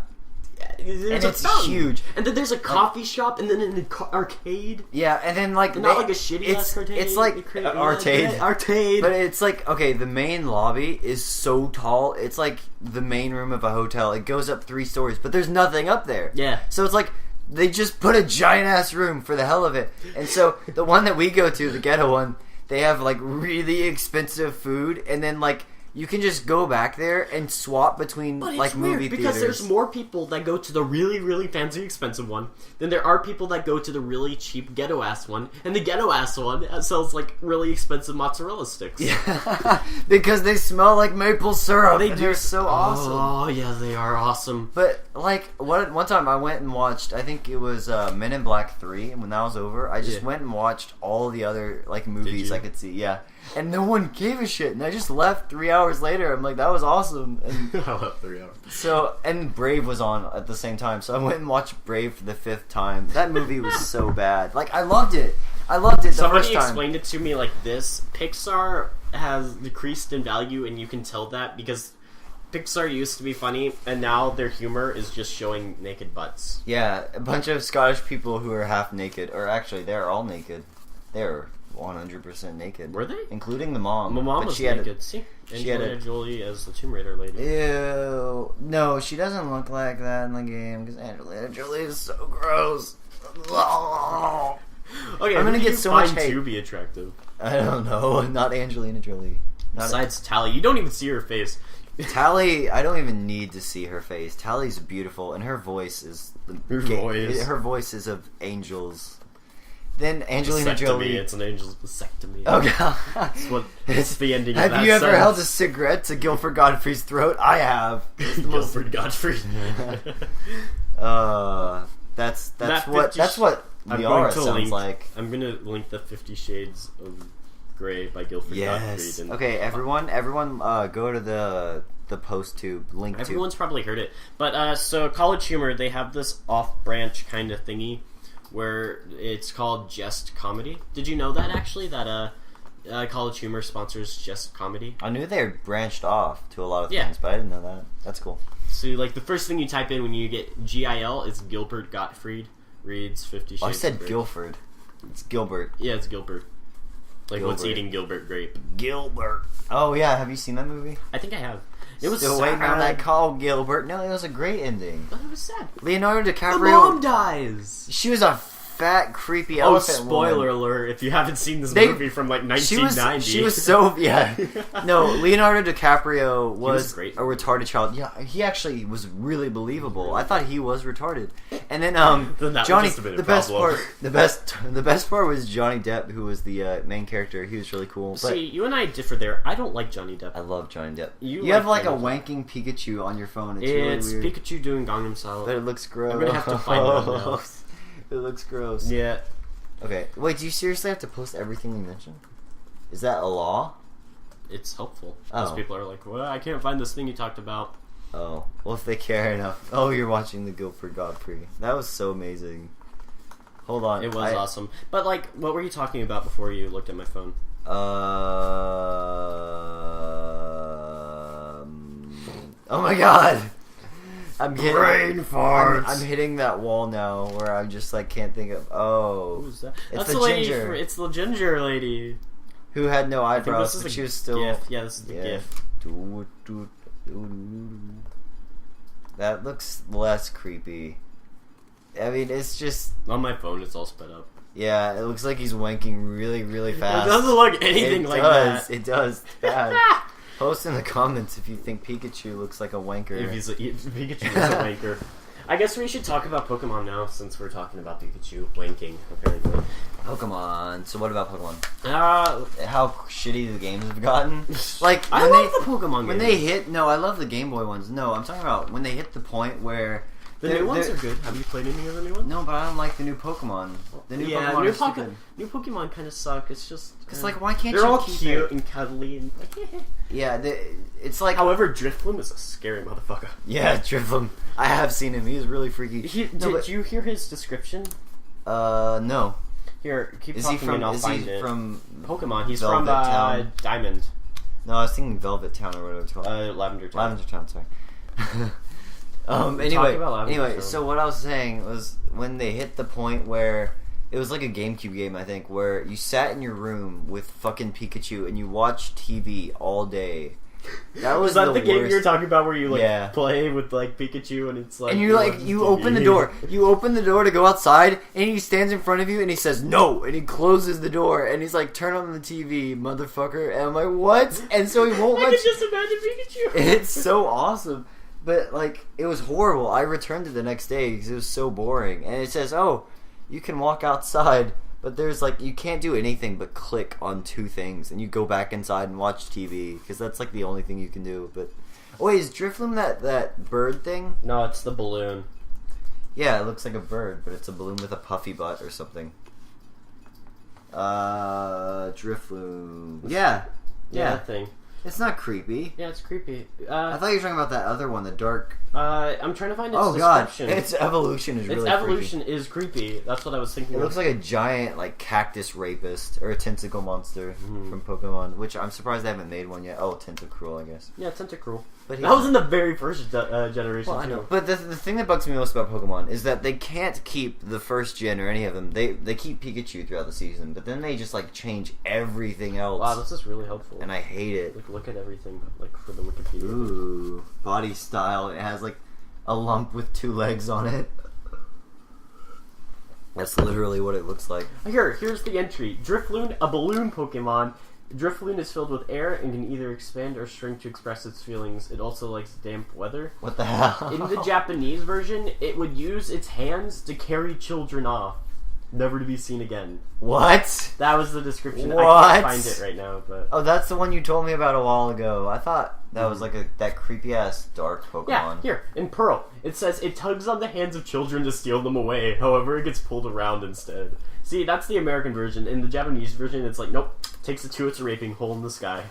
There's And a it's fountain. huge. And then there's a coffee shop, and then an arcade. Yeah, and then like Not like a shitty ass arcade. It's like arcade. Arcade. But it's like, okay, the main lobby is so tall. It's like the main room of a hotel. It goes up 3 stories, but there's nothing up there. Yeah. So it's like they just put a giant ass room for the hell of it. And so the one that we go to, the ghetto one, they have like really expensive food, and then like you can just go back there and swap between But like it's movie weird because theaters. there's more people that go to the really, really fancy, expensive one than there are people that go to the really cheap ghetto ass one. And the ghetto ass one sells like really expensive mozzarella sticks. Yeah, because they smell like maple syrup. They and do. They're so awesome. Oh yeah, they are awesome. But like one time I went and watched, I think it was Men in Black 3, and when that was over, I just went and watched all the other like movies you? I could see. Yeah, and no one gave a shit, and I just left 3 hours later. I'm like, that was awesome. And I left 3 hours. so, and Brave was on at the same time, so I went and watched Brave for the 5th time. That movie was so bad. Like, I loved it. I loved it the Somebody first time. explained it to me like this: Pixar has decreased in value, and you can tell that because Pixar used to be funny, and now their humor is just showing naked butts. Yeah, a bunch of Scottish people who are half naked, or actually, they're all naked. They're 100% naked. Were they? Including the mom. My mom But was she had naked. See, she had Angelina Jolie as the Tomb Raider lady. Ew. No, she doesn't look like that in the game, because Angelina Jolie is so gross. Okay, I'm gonna who do get you so much find hate. to be attractive. I don't know. Not Angelina Jolie. Not Besides Tally, you don't even see her face. Tally, I don't even need to see her face. Tally's beautiful, and her voice is her voice is of angels. Then Angelina Jolie. It's an angel's vasectomy. Oh god, it's the ending. Of have that you ever sentence. held a cigarette to Guilford Godfrey's throat? I have. Guilford Godfrey. That's what Liara sounds like. I'm gonna link the 50 Shades of Grey by Guilford Godfrey. Okay, everyone, go to the post tube link. Everyone's probably heard it, but so College Humor, they have this off-branch kind of thingy where it's called Jest Comedy. Did you know that actually that College Humor sponsors Jest Comedy? I knew they branched off to a lot of things, but I didn't know that. That's cool. So like the first thing you type in when you get GIL is Gilbert Gottfried reads 50 Shades. I said of Grey. Guilford. It's Gilbert. Yeah, it's Gilbert. Like what's eating Gilbert Grape? Gilbert. Oh yeah, have you seen that movie? I think I have. It was still waiting on that call, Gilbert. No, it was a great ending. But it was sad. Leonardo DiCaprio. The mom dies. She was a fat, creepy elephant. Spoiler alert! If you haven't seen this movie from like 1990, she was so No, Leonardo DiCaprio was great. a retarded child. Yeah, he actually was really believable. I thought he was retarded. And then Johnny, the best part was Johnny Depp, who was the main character. He was really cool. But see, you and I differ there. I don't like Johnny Depp. I love Johnny Depp. You have like a wanking Pikachu on your phone. It's really weird. Pikachu doing Gangnam Style. But it looks gross. I'm gonna have to find it now. It looks gross. Yeah. Okay. Wait, do you seriously have to post everything we mentioned? Is that a law? It's helpful. Because people are like, well, I can't find this thing you talked about. Oh. Well, if they care enough. Oh, you're watching the Guilford Godfrey. That was so amazing. Hold on. It was awesome. But, like, what were you talking about before you looked at my phone? Oh my god! I'm getting brain farts. I'm hitting that wall now where I'm just like can't think of. Oh, who's that? It's That's the ginger. It's the ginger lady who had no eyebrows, but she was still. GIF. Yeah, this is the GIF. That looks less creepy. I mean, it's just on my phone. It's all sped up. Yeah, it looks like he's wanking really, really fast. It doesn't look anything like that. It does. It's bad. Post in the comments if you think Pikachu looks like a wanker. If Pikachu is a wanker. I guess we should talk about Pokemon now, since we're talking about Pikachu wanking, apparently. Pokemon. So what about Pokemon? How shitty the games have gotten. Like I love the Pokemon games. When they hit, no, I love the Game Boy ones. No, I'm talking about when they hit the point where the new ones are good. Have you played any of the new ones? No, but I don't like the new Pokemon. The new Pokemon are stupid. New Pokemon kind of suck. It's just because like why can't they're you all keep cute it? and cuddly and yeah, it's like. However, Drifloon is a scary motherfucker. Yeah, Drifloon. I have seen him. He's really freaky. Did you hear his description? No. Here, keep talking and I'll find it. From Pokemon? He's Velvet from Town. Diamond. No, I was thinking Velvet Town or whatever it's called. Lavender Town. Lavender Town, sorry. Anyway, so what I was saying was when they hit the point where it was like a GameCube game, I think, where you sat in your room with fucking Pikachu and you watched TV all day. That was the worst. game you were talking about where you play with like Pikachu and it's like and you're like you open the door to go outside and he stands in front of you and he says no and he closes the door and he's like turn on the TV motherfucker and I'm like what and so he won't I can just imagine Pikachu. It's so awesome but like it was horrible. I returned it the next day because it was so boring and it says oh you can walk outside. But there's like, you can't do anything but click on two things, and you go back inside and watch TV, because that's like the only thing you can do. But wait, is Drifloon that bird thing? No, it's the balloon. Yeah, it looks like a bird, but it's a balloon with a puffy butt or something. Drifloon. Yeah, that thing. It's not creepy. Yeah, it's creepy. I thought you were talking about that other one, the dark. I'm trying to find its description. God, its evolution is really evolution is creepy. That's what I was thinking. It looks like a giant, like cactus rapist or a tentacle monster from Pokemon, which I'm surprised they haven't made one yet. Oh, Tentacruel, I guess. Yeah, Tentacruel. But that was in the very first generation. Well, I know. But the thing that bugs me most about Pokemon is that they can't keep the first gen or any of them. They keep Pikachu throughout the season, but then they just like change everything else. Wow, this is really helpful. And I hate it. Look at everything, like for the Wikipedia. Ooh, body style. It has like a lump with 2 legs on it. That's literally what it looks like. Here's the entry. Drifloon, a balloon Pokemon, Drifloon is filled with air and can either expand or shrink to express its feelings. It also likes damp weather. What the hell? In the Japanese version, it would use its hands to carry children off, never to be seen again. What? That was the description. What? I can't find it right now, but Oh, that's the one you told me about a while ago. I thought that was like that creepy ass dark Pokemon. yeah, here in Pearl, it says it tugs on the hands of children to steal them away. However, it gets pulled around instead. See, that's the American version. In the Japanese version, it's like, nope, takes it to its raping hole in the sky.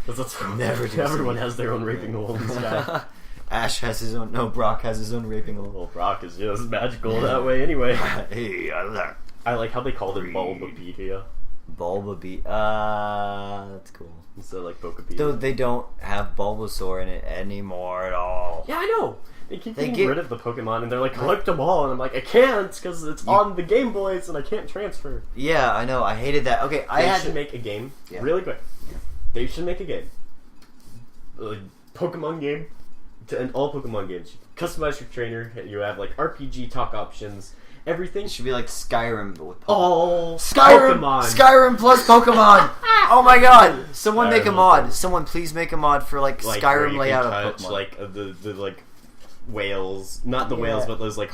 That's everyone has their own raping hole in the sky. Ash has his own. No, Brock has his own raping hole. Well, Brock is just magical that way anyway. Hey, I like how they called it Bulbapedia. Bulbapedia. That's cool. Instead of like Pokepedia. Though they don't have Bulbasaur in it anymore at all. Yeah, I know. They keep getting rid of the Pokemon, and they're like, collect them all, and I'm like, I can't, because it's on the Game Boys, and I can't transfer. Yeah, I know. I hated that. Okay, They should make a game, really quick. Yeah. They should make a game. A Pokemon game, to end all Pokemon games. You customize your trainer, you have like RPG talk options, everything. It should be like Skyrim, but with Pokemon. Oh, Pokemon! Skyrim plus Pokemon! Oh my god! Someone make a mod. Pokemon. Someone please make a mod for like Like, Skyrim layout of touch, Pokemon. like the like whales, not the whales, but those like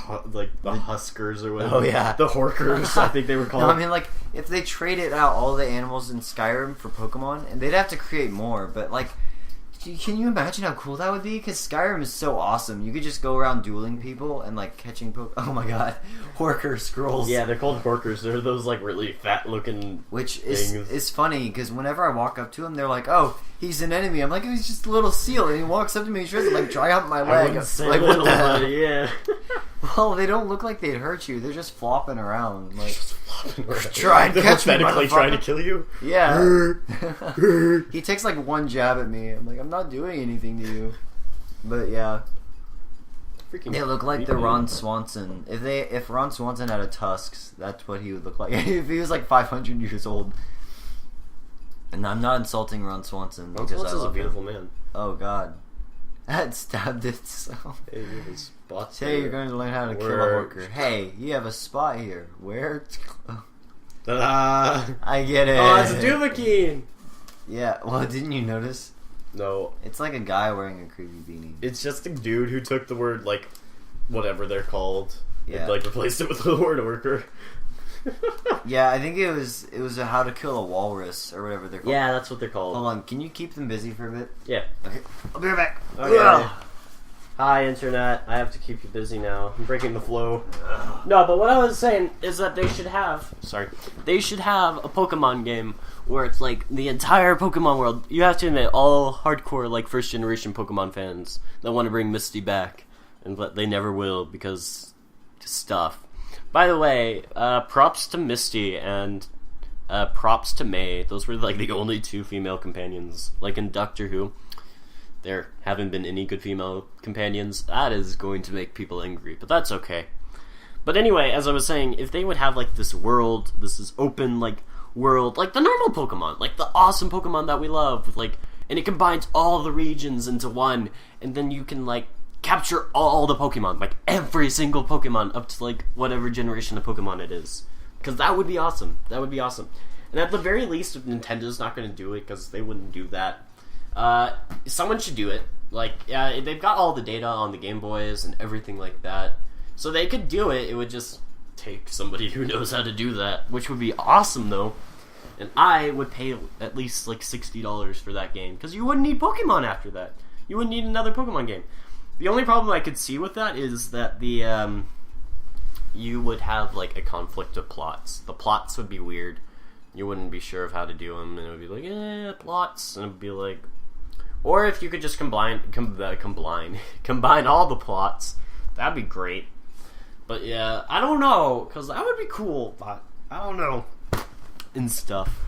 the Huskers or whatever. Oh yeah, the Horkers. I think they were called. No, I mean like if they traded out all the animals in Skyrim for Pokemon, and they'd have to create more, but like. Can you imagine how cool that would be? Because Skyrim is so awesome. You could just go around dueling people and like catching Oh my god, Horker scrolls. Yeah, they're called Horkers. They're those like really fat looking. Which is funny because whenever I walk up to him, they're like, "Oh, he's an enemy." I'm like, "He's just a little seal," and he walks up to me and tries to like dry out my leg. I wouldn't say like, little, what the hell? but yeah. Well, they don't look like they'd hurt you. They're just flopping around. Like, Try try and catch me, trying to kill you. Yeah. He takes like one jab at me. I'm like, I'm not doing anything to you. But yeah. Freaking They look like the Ron Swanson. If Ron Swanson had a tusks, that's what he would look like. If he was like 500 years old. And I'm not insulting Ron Swanson because I love a beautiful him. man. Oh god. That stabbed itself. Hey, you have spots. Hey, you're going to learn how to kill a Horker. Hey, you have a spot here. Where? I get it. Oh, it's a Duvakeen! Yeah, well, didn't you notice? No. It's like a guy wearing a creepy beanie. It's just a dude who took the word, like, whatever they're called, Yeah. and, like, replaced it with the word worker. Yeah, I think it was a how to kill a walrus, or whatever they're called. Yeah, that's what they're called. Hold on, can you keep them busy for a bit? Yeah. Okay, I'll be right back. Okay. Ugh. Hi, Internet. I have to keep you busy now. I'm breaking the flow. No, but what I was saying is that they should have a Pokemon game where it's like the entire Pokemon world. You have to admit, all hardcore like first generation Pokemon fans that want to bring Misty back, but they never will because stuff. By the way, props to Misty and props to May. Those were like the only two female companions. Like in Doctor Who, there haven't been any good female companions. That is going to make people angry, but that's okay. But anyway, as I was saying, if they would have like this world, this is open like world, like the normal Pokemon, like the awesome Pokemon that we love, like, and it combines all the regions into one, and then you can like capture all the Pokemon, like every single Pokemon up to like whatever generation of Pokemon it is, because that would be awesome. That would be awesome. And at the very least, if Nintendo's not going to do it, because they wouldn't do that, someone should do it. Like, they've got all the data on the Game Boys and everything like that, so they could do it. It would just take somebody who knows how to do that, which would be awesome though. And I would pay at least like $60 for that game, because you wouldn't need Pokemon after that. You wouldn't need another Pokemon game. The only problem I could see with that is that the you would have like a conflict of plots. The plots would be weird. You wouldn't be sure of how to do them, and it would be like, plots, and it would be like, or if you could just combine all the plots, that'd be great. But yeah, I don't know, because that would be cool, but I don't know, and stuff.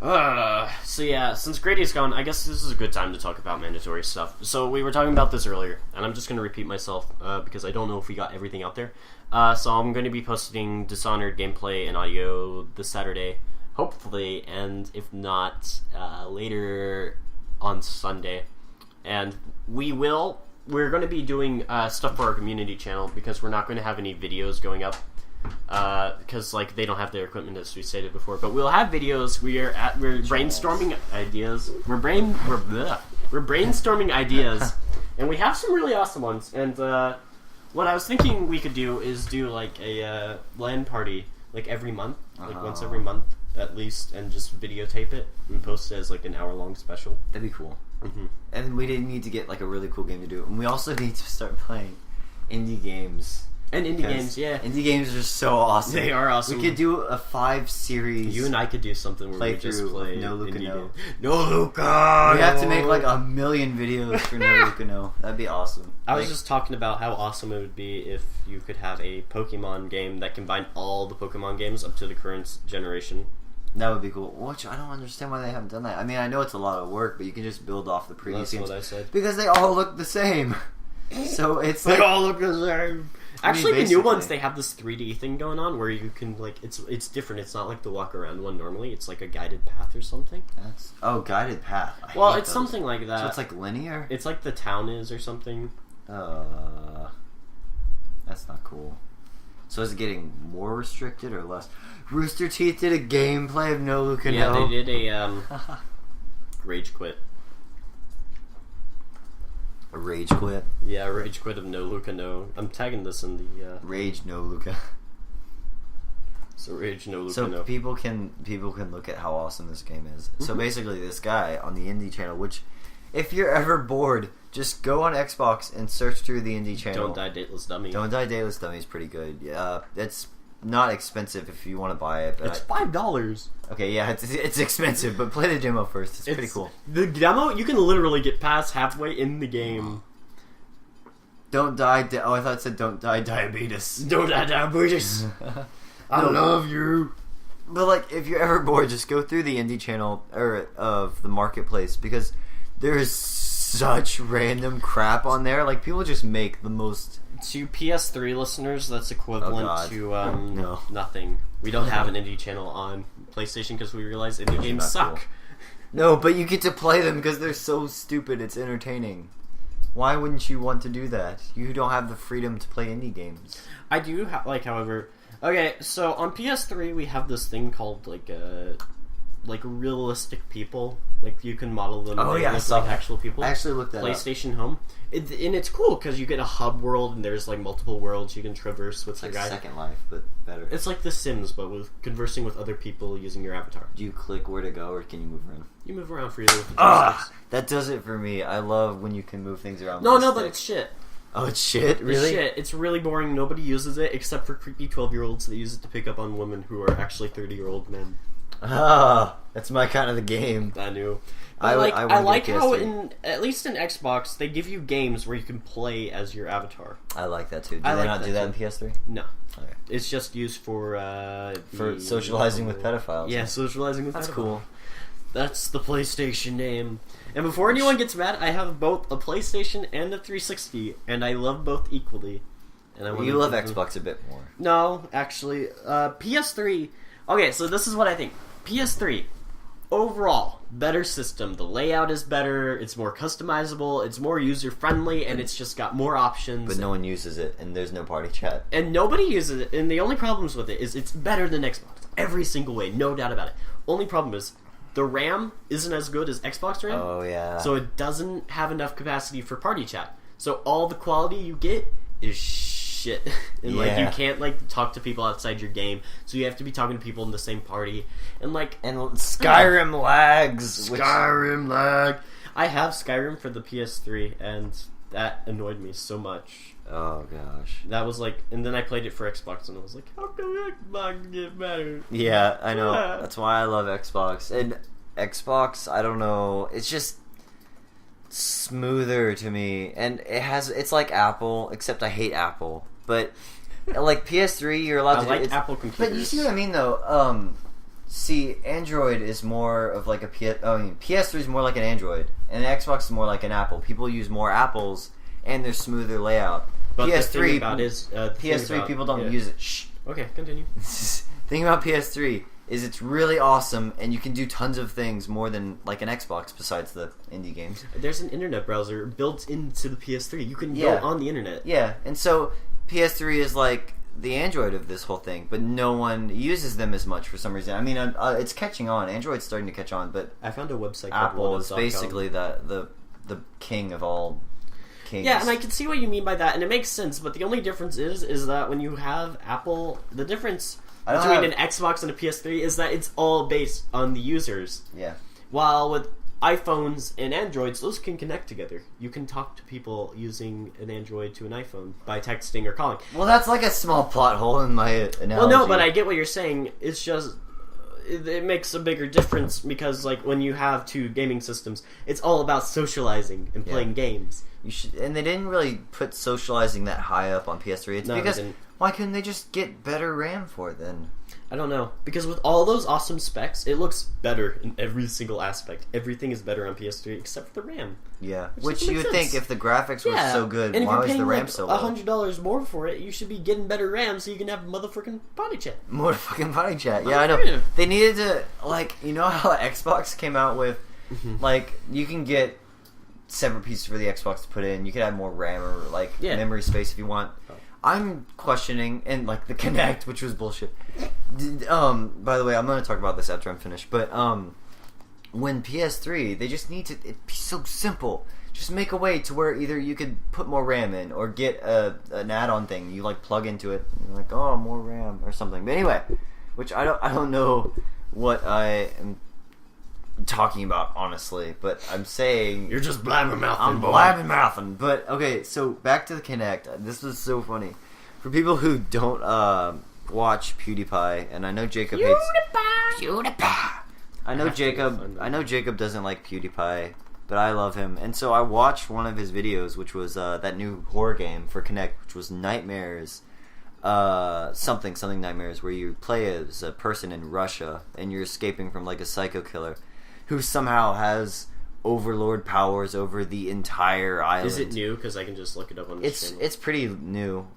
So yeah, since Grady's gone, I guess this is a good time to talk about mandatory stuff. So we were talking about this earlier, and I'm just going to repeat myself, because I don't know if we got everything out there. So I'm going to be posting Dishonored gameplay and audio this Saturday, hopefully, and if not, later on Sunday. And we're going to be doing stuff for our community channel, because we're not going to have any videos going up because like they don't have their equipment as we stated before. But we'll have videos. We're brainstorming ideas. We're brainstorming ideas, and we have some really awesome ones. And what I was thinking we could do is do like a LAN party like every month, like once every month at least, and just videotape it and post it as like an hour-long special. That'd be cool. Mm-hmm. And we didn't need to get like a really cool game to do it. And we also need to start playing indie games. And indie games, yeah. Indie games are so awesome. They are awesome. We could do a 5-series. You and I could do something where we just play No Luca No. No Luca. We have to make like 1 million videos for No Luca No. That'd be awesome. I was just talking about how awesome it would be if you could have a Pokemon game that combined all the Pokemon games up to the current generation. That would be cool. Which I don't understand why they haven't done that. I mean, I know it's a lot of work, but you can just build off the previous games. That's what I said. Because they all look the same. So it's they all look the same. Actually, the new ones, they have this 3D thing going on where you can, like, it's different. It's not like the walk around one normally. It's like a guided path or something. Guided path. Well, it's something like that. So it's like linear? It's like the town is or something. That's not cool. So is it getting more restricted or less? Rooster Teeth did a gameplay of No Luca No. Yeah, they did a, rage quit. A rage quit? Yeah, a rage quit of No Luca No. I'm tagging this in the, Rage No Luca. So rage No Luca So No. people can look at how awesome this game is. So basically this guy on the indie channel, which if you're ever bored, just go on Xbox and search through the indie channel. Don't Die Dateless Dummy. Don't Die Dateless Dummy is pretty good. Yeah, it's not expensive if you want to buy it. But it's $5. Okay, yeah, it's expensive, but play the demo first. It's pretty cool. The demo, you can literally get past halfway in the game. Don't die. I thought it said don't die diabetes. Don't die diabetes. I love you. But like, if you're ever bored, just go through the indie channel of the marketplace because there is such random crap on there. Like people just make the most. To PS3 listeners, that's equivalent to nothing. We don't have an indie channel on PlayStation because we realize indie games suck. Cool. No, but you get to play them because they're so stupid. It's entertaining. Why wouldn't you want to do that? You don't have the freedom to play indie games. I do, however... Okay, so on PS3 we have this thing called, like realistic people. Like, you can model them look like actual people. I actually looked at PlayStation Home. And it's cool, because you get a hub world, and there's, like, multiple worlds you can traverse with your guy. It's like Second Life, but better. It's like The Sims, but with conversing with other people using your avatar. Do you click where to go, or can you move around? You move around freely with the joysticks. That does it for me. I love when you can move things around. No, but it's shit. Oh, it's shit? Really? It's shit. It's really boring. Nobody uses it, except for creepy 12-year-olds that use it to pick up on women who are actually 30-year-old men. That's my kind of the game. I knew. I like how at least in Xbox they give you games where you can play as your avatar. I like that too. Do they not do that in PS3? No. Okay. It's just used for socializing with pedophiles. Yeah, socializing with pedophiles. That's cool. That's the PlayStation name. And before anyone gets mad, I have both a PlayStation and a 360, and I love both equally. And you love Xbox a bit more. No, actually, PS3. Okay, so this is what I think. PS3, overall, better system. The layout is better, it's more customizable, it's more user-friendly, and it's just got more options. But no one uses it, and there's no party chat. And nobody uses it, and the only problems with it is it's better than Xbox. Every single way, no doubt about it. Only problem is, the RAM isn't as good as Xbox RAM. Oh, yeah. So it doesn't have enough capacity for party chat. So all the quality you get is shit. And you can't talk to people outside your game. So you have to be talking to people in the same party. And Skyrim lags. Skyrim lag. I have Skyrim for the PS3 and that annoyed me so much. Oh gosh. That was and then I played it for Xbox and I was like, how come Xbox get better? Yeah, I know. That's why I love Xbox. And Xbox, I don't know, it's just smoother to me. And it's like Apple, except I hate Apple. But PS3, you're allowed to like Apple computers. But you see what I mean though? See, Android is more of like PS3 is more like an Android, and Xbox is more like an Apple. People use more Apples, and their smoother layout. But PS3 people don't use it. Shh. Okay, continue. Thing about PS3 is it's really awesome, and you can do tons of things more than like an Xbox besides the indie games. There's an internet browser built into the PS3. You can go on the internet. Yeah, and so PS3 is like the Android of this whole thing, but no one uses them as much for some reason. I mean, it's catching on. Android's starting to catch on, but I found a website. Apple is basically the king of all kings. Yeah, and I can see what you mean by that, and it makes sense. But the only difference is that when you have Apple, the difference between an Xbox and a PS3 is that it's all based on the users. Yeah. While with iPhones and Androids, those can connect together. You can talk to people using an Android to an iPhone by texting or calling. Well, that's like a small plot hole in my analogy. Well, no, but I get what you're saying. It's just it makes a bigger difference because, like, when you have two gaming systems, it's all about socializing and playing games. And they didn't really put socializing that high up on PS3. It's because why couldn't they just get better RAM for it then? I don't know. Because with all those awesome specs, it looks better in every single aspect. Everything is better on PS3 except for the RAM. Yeah. Which you would think if the graphics were so good, and why was the RAM so low? $100 more for it, you should be getting better RAM so you can have motherfucking body chat. More fucking body chat. Yeah, I know. They needed to, like, you know how Xbox came out with, like, you can get separate pieces for the Xbox to put in. You could add more RAM or, like, memory space if you want. I'm questioning, and like the Kinect, which was bullshit. By the way, I'm going to talk about this after I'm finished. But when PS3, they just need to. It'd be so simple. Just make a way to where either you could put more RAM in, or get an add-on thing. You like plug into it, and you're like, oh, more RAM or something. But anyway, which I don't know what I am talking about, honestly, but I'm saying you're just blabbermouthing. I'm blabbermouthing. But okay, so back to the Kinect. This was so funny for people who don't watch PewDiePie, and I know Jacob hates PewDiePie. I know Jacob doesn't like PewDiePie, but I love him, and so I watched one of his videos, which was that new horror game for Kinect, which was Nightmares. Something Nightmares, where you play as a person in Russia and you're escaping from like a psycho killer who somehow has overlord powers over the entire island. Is it new? Because I can just look it up on this channel. It's pretty new.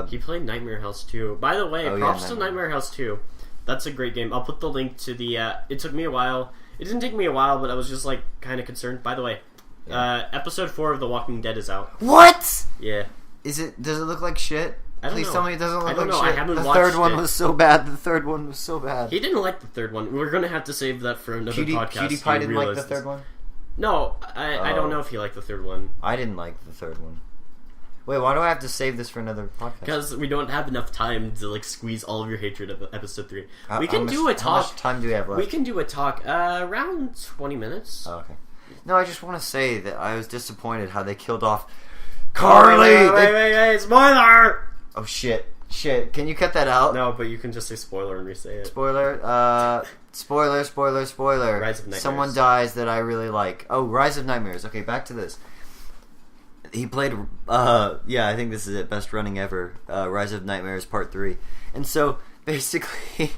He played Nightmare House 2. By the way, props to Nightmare House 2. That's a great game. I'll put the link to the... it took me a while. It didn't take me a while, but I was just like kind of concerned. By the way, episode 4 of The Walking Dead is out. What? Yeah. Does it look like shit? Please tell me it doesn't look like shit. I haven't watched it. The third one was so bad. He didn't like the third one. We're going to have to save that for another podcast. PewDiePie didn't like the third one? No, I don't know if he liked the third one. I didn't like the third one. Wait, why do I have to save this for another podcast? Because we don't have enough time to like squeeze all of your hatred of episode 3. We can do a talk. How much time do we have left? We can do a talk around 20 minutes. Oh, okay. No, I just want to say that I was disappointed how they killed off Carly! Wait, spoiler! Oh, shit. Can you cut that out? No, but you can just say spoiler and re-say it. Spoiler. Spoiler. Rise of Nightmares. Someone dies that I really like. Oh, Rise of Nightmares. Okay, back to this. He played, I think this is it. Best running ever. Rise of Nightmares Part 3. And so, basically,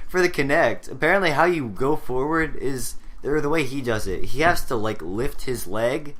for the Kinect, apparently how you go forward is, or the way he does it, he has to, like, lift his leg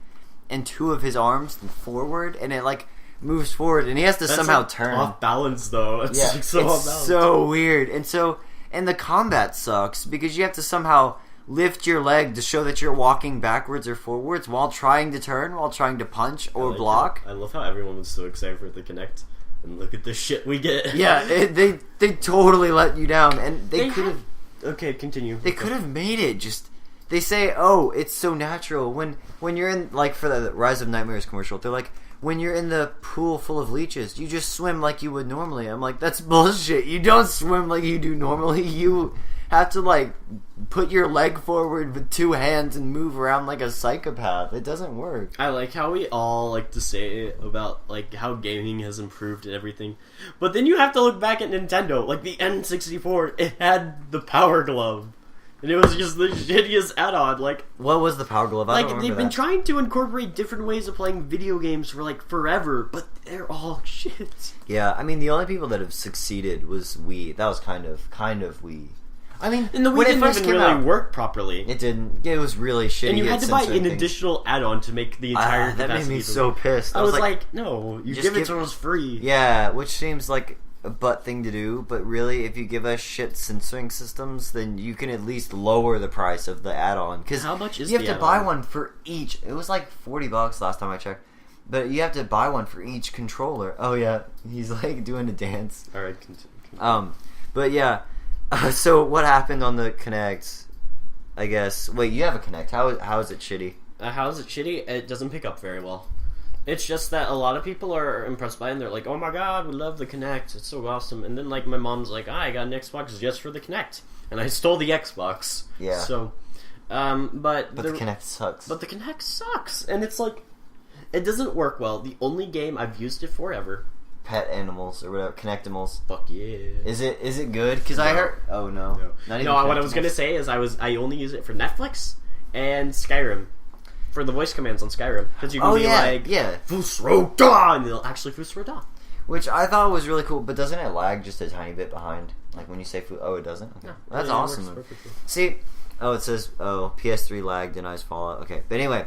and 2 of his arms forward, and it, like, moves forward, and he has to somehow turn. Off balance, though. It's like so off balance. So weird. And the combat sucks because you have to somehow lift your leg to show that you're walking backwards or forwards while trying to turn, while trying to punch or block. I love how everyone was so excited for the Kinect, and look at the shit we get. Yeah, they totally let you down, and they could have. Okay, continue. They could have made it just. They say, "Oh, it's so natural." When you're in, like, for the Rise of Nightmares commercial, they're like, when you're in the pool full of leeches, you just swim like you would normally. I'm like, that's bullshit. You don't swim like you do normally. You have to, like, put your leg forward with 2 hands and move around like a psychopath. It doesn't work. I like how we all like to say about, like, how gaming has improved and everything. But then you have to look back at Nintendo. Like, the N64, it had the Power Glove. And it was just the shittiest add-on. Like, what was the Power Glove? I don't remember they've been trying to incorporate different ways of playing video games for like forever, but they're all shit. Yeah, I mean the only people that have succeeded was Wii. That was kind of Wii. I mean, and the Wii didn't even really work properly. It didn't. It was really shitty. And you had to buy an additional add-on to make the entire. That made me so pissed. I was like, no, you give it to us free. Yeah, which seems like a butt thing to do, but really, if you give us shit censoring systems, then you can at least lower the price of the add-on. Because how much is you have to buy one for each? It was like $40 last time I checked. But you have to buy one for each controller. Oh yeah, he's like doing a dance. All right, continue. But yeah. So what happened on the Kinect? I guess. Wait, you have a Kinect. How is it shitty? How is it shitty? It doesn't pick up very well. It's just that a lot of people are impressed by it, and they're like, "Oh my god, we love the Kinect. It's so awesome." And then like my mom's like, "I got an Xbox just for the Kinect," and I stole the Xbox. Yeah. So, but the Kinect sucks. But the Kinect sucks, and it's like, it doesn't work well. The only game I've used it for ever. Pet animals or whatever, Kinectimals. Fuck yeah. Is it good? Because I heard. Oh no. No, what I was gonna say is I only use it for Netflix and Skyrim. For the voice commands on Skyrim. Because you can be like, Fusroda! And they'll actually Fusroda. Which I thought was really cool, but doesn't it lag just a tiny bit behind? Like when you say oh, it doesn't? Okay. No, that's awesome. See, it says, PS3 lag denies Fallout. Okay, but anyway.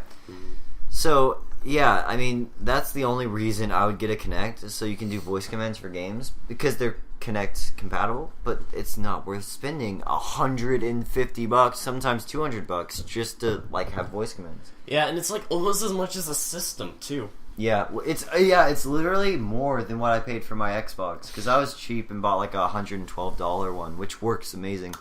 So, yeah, I mean, that's the only reason I would get a Kinect, so you can do voice commands for games, because they're Kinect compatible, but it's not worth spending $150, sometimes $200, just to, like, have voice commands. Yeah, and it's, like, almost as much as a system, too. Yeah, it's literally more than what I paid for my Xbox, because I was cheap and bought, like, a $112 one, which works amazing.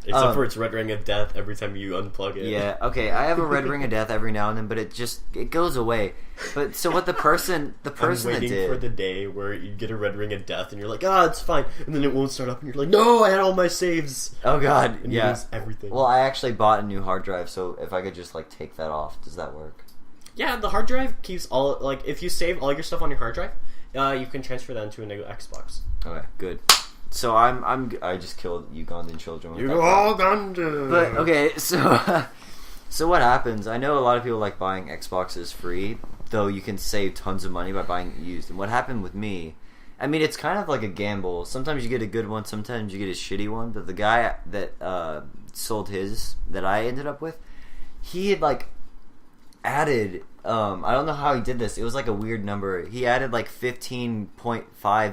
Except for its red ring of death every time you unplug it. Yeah, okay, I have a red ring of death every now and then, but it goes away. But so what the person I'm that waiting did for the day where you get a red ring of death and you're like, it's fine, and then it won't start up and you're like, no, I had all my saves. Oh god, and yeah, you lose everything. Well, I actually bought a new hard drive, so if I could just like take that off, does that work? Yeah, the hard drive keeps all, like, if you save all your stuff on your hard drive, you can transfer that into a new Xbox. Okay, good. So I just killed Ugandan children. Uganda. But okay, so what happens? I know a lot of people like buying Xboxes free, though you can save tons of money by buying it used. And what happened with me? I mean, it's kind of like a gamble. Sometimes you get a good one, sometimes you get a shitty one. But the guy that sold his that I ended up with, he had like added. I don't know how he did this. It was like a weird number. He added like 15.5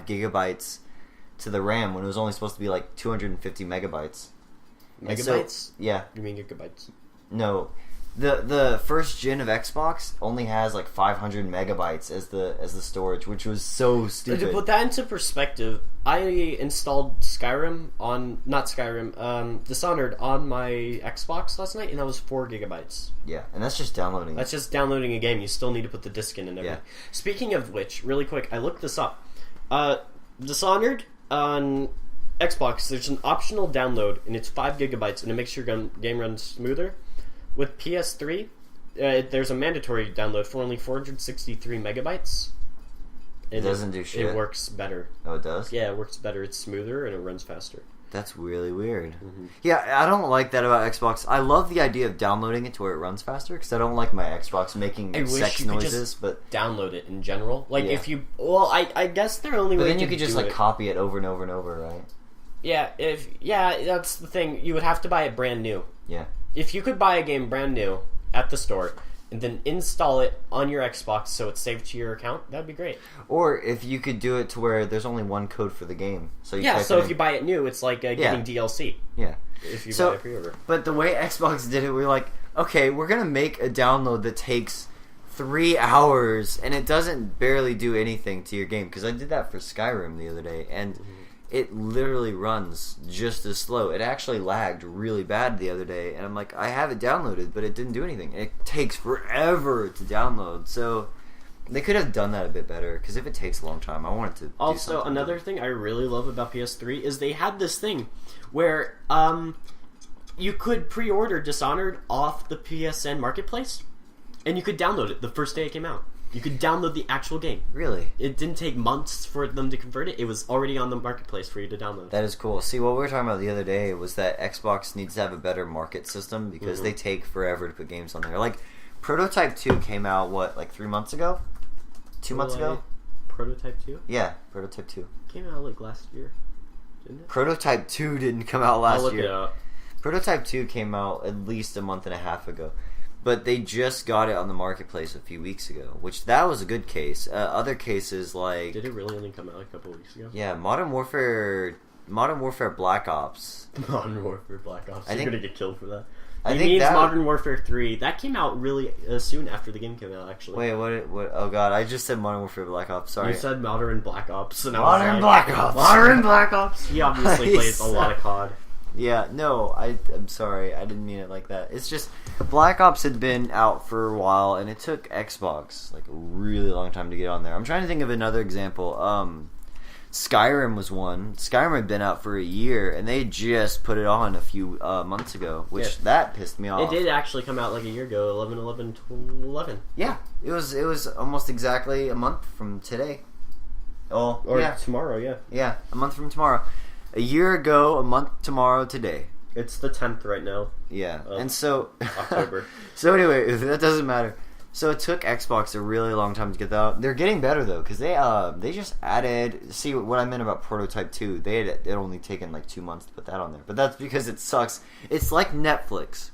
gigabytes to the RAM when it was only supposed to be like 250 megabytes. Megabytes? So, yeah. You mean gigabytes? No. The first gen of Xbox only has like 500 megabytes as the storage, which was so stupid. To put that into perspective, I installed Dishonored on my Xbox last night, and that was 4 gigabytes. Yeah, and that's just downloading. That's just downloading a game. You still need to put the disc in and everything. Yeah. Speaking of which, really quick, I looked this up. Dishonored on Xbox, there's an optional download, and it's 5 gigabytes, and it makes your game run smoother. With PS3, there's a mandatory download for only 463 megabytes. It doesn't do shit. It works better. Oh, it does? Yeah, it works better. It's smoother, and it runs faster. That's really weird. Mm-hmm. Yeah, I don't like that about Xbox. I love the idea of downloading it to where it runs faster, because I don't like my Xbox making sex noises, but download it in general. Like, if you... Well, I guess they're only way to do it... But then you could just, like, copy it over and over and over, right? Yeah, that's the thing. You would have to buy it brand new. Yeah. If you could buy a game brand new at the store and then install it on your Xbox so it's saved to your account, that'd be great. Or if you could do it to where there's only one code for the game. So if you buy it new, it's like getting DLC. Yeah. If you buy it pre-order. But the way Xbox did it, we were like, okay, we're going to make a download that takes 3 hours and it doesn't barely do anything to your game. Because I did that for Skyrim the other day, and it literally runs just as slow. It actually lagged really bad the other day, and I'm like, I have it downloaded, but it didn't do anything. It takes forever to download, so they could have done that a bit better, because if it takes a long time, I want it to Also, another thing I really love about PS3 is they had this thing where you could pre-order Dishonored off the PSN Marketplace, and you could download it the first day it came out. You could download the actual game. Really? It didn't take months for them to convert it. It was already on the marketplace for you to download. That is cool. See, what we were talking about the other day was that Xbox needs to have a better market system, because they take forever to put games on there. Like, Prototype 2 came out, like 3 months ago? 2 months ago? Prototype 2? Yeah, Prototype 2. Came out like last year, didn't it? Prototype 2 didn't come out last year. I'll look it up. Prototype 2 came out at least a month and a half ago. But they just got it on the marketplace a few weeks ago, which that was a good case. Other cases like... Did it really only come out a couple weeks ago? Yeah, Modern Warfare Black Ops. Modern Warfare Black Ops. You're going to get killed for that. He means Modern Warfare 3. That came out really soon after the game came out, actually. Wait, what? Oh god, I just said Modern Warfare Black Ops. Sorry. You said Modern Black Ops. And Modern Black Ops. Modern Black Ops. He obviously plays a lot of COD. Yeah, no, I'm sorry. I didn't mean it like that. It's just Black Ops had been out for a while, and it took Xbox like a really long time to get on there. I'm trying to think of another example. Skyrim was one. Skyrim had been out for a year, and they just put it on a few months ago, which that pissed me off. It did actually come out like a year ago, 11/11/11. Yeah, it was almost exactly a month from today. Oh, or tomorrow, yeah, a month from tomorrow. A year ago, a month tomorrow today. It's the 10th right now. Yeah, and so October. So anyway, that doesn't matter. So it took Xbox a really long time to get that out. They're getting better though, because they just added. See what I meant about Prototype 2? It only taken like 2 months to put that on there, but that's because it sucks. It's like Netflix.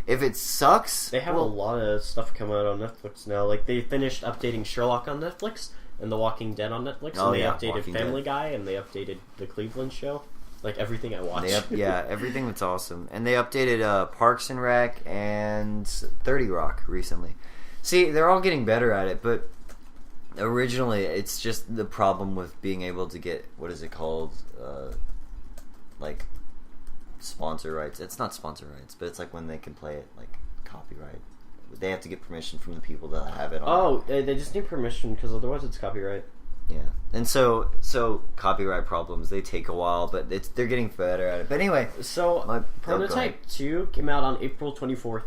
If it sucks, they have a lot of stuff coming out on Netflix now. Like they finished updating Sherlock on Netflix and The Walking Dead on Netflix, and they updated Walking Family Guy, and they updated The Cleveland Show. Like everything I watch. Everything that's awesome, and they updated Parks and Rec and 30 Rock recently. See, they're all getting better at it, but originally it's just the problem with being able to get, what is it called, like sponsor rights. It's not sponsor rights, but it's like when they can play it, like copyright. They have to get permission from the people that have it on. Oh, they just need permission because otherwise it's copyright. Yeah, and so copyright problems, they take a while, but they're getting better at it. But anyway, so Prototype 2 came out on April 24th,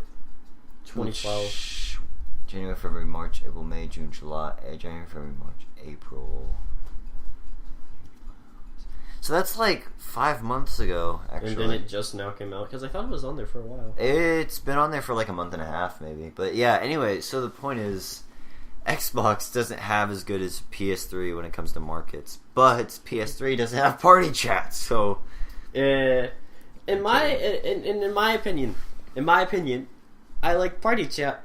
2012. January, February, March, April, May, June, July, January, February, March, April. So that's like 5 months ago, actually. And then it just now came out, because I thought it was on there for a while. It's been on there for like a month and a half, maybe. But yeah, anyway, so the point is, Xbox doesn't have as good as PS3 when it comes to markets, but PS3 doesn't have party chat, so... in my opinion, I like party chat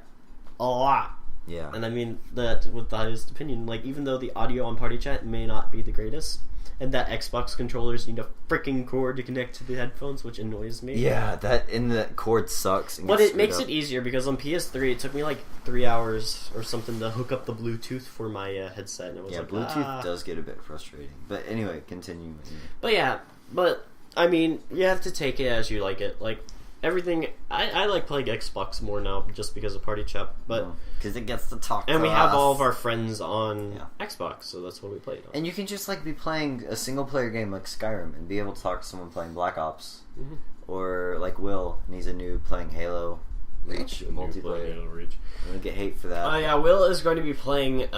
a lot. Yeah. And I mean that with the highest opinion. Like, even though the audio on party chat may not be the greatest, and that Xbox controllers need a freaking cord to connect to the headphones, which annoys me. Yeah, that cord sucks. But it makes it easier, because on PS3 it took me like 3 hours or something to hook up the Bluetooth for my headset, and it was Bluetooth does get a bit frustrating. But anyway, continue. But I mean, you have to take it as you like it. Like, everything, I like playing Xbox more now just because of party chat, but because it gets to talk and we have all of our friends on Xbox, so that's what we played on. And you can just like be playing a single player game like Skyrim and be able to talk to someone playing Black Ops, or like Will, and he's a noob playing Halo Reach multiplayer. I'm gonna get hate for that. Oh yeah, Will is going to be playing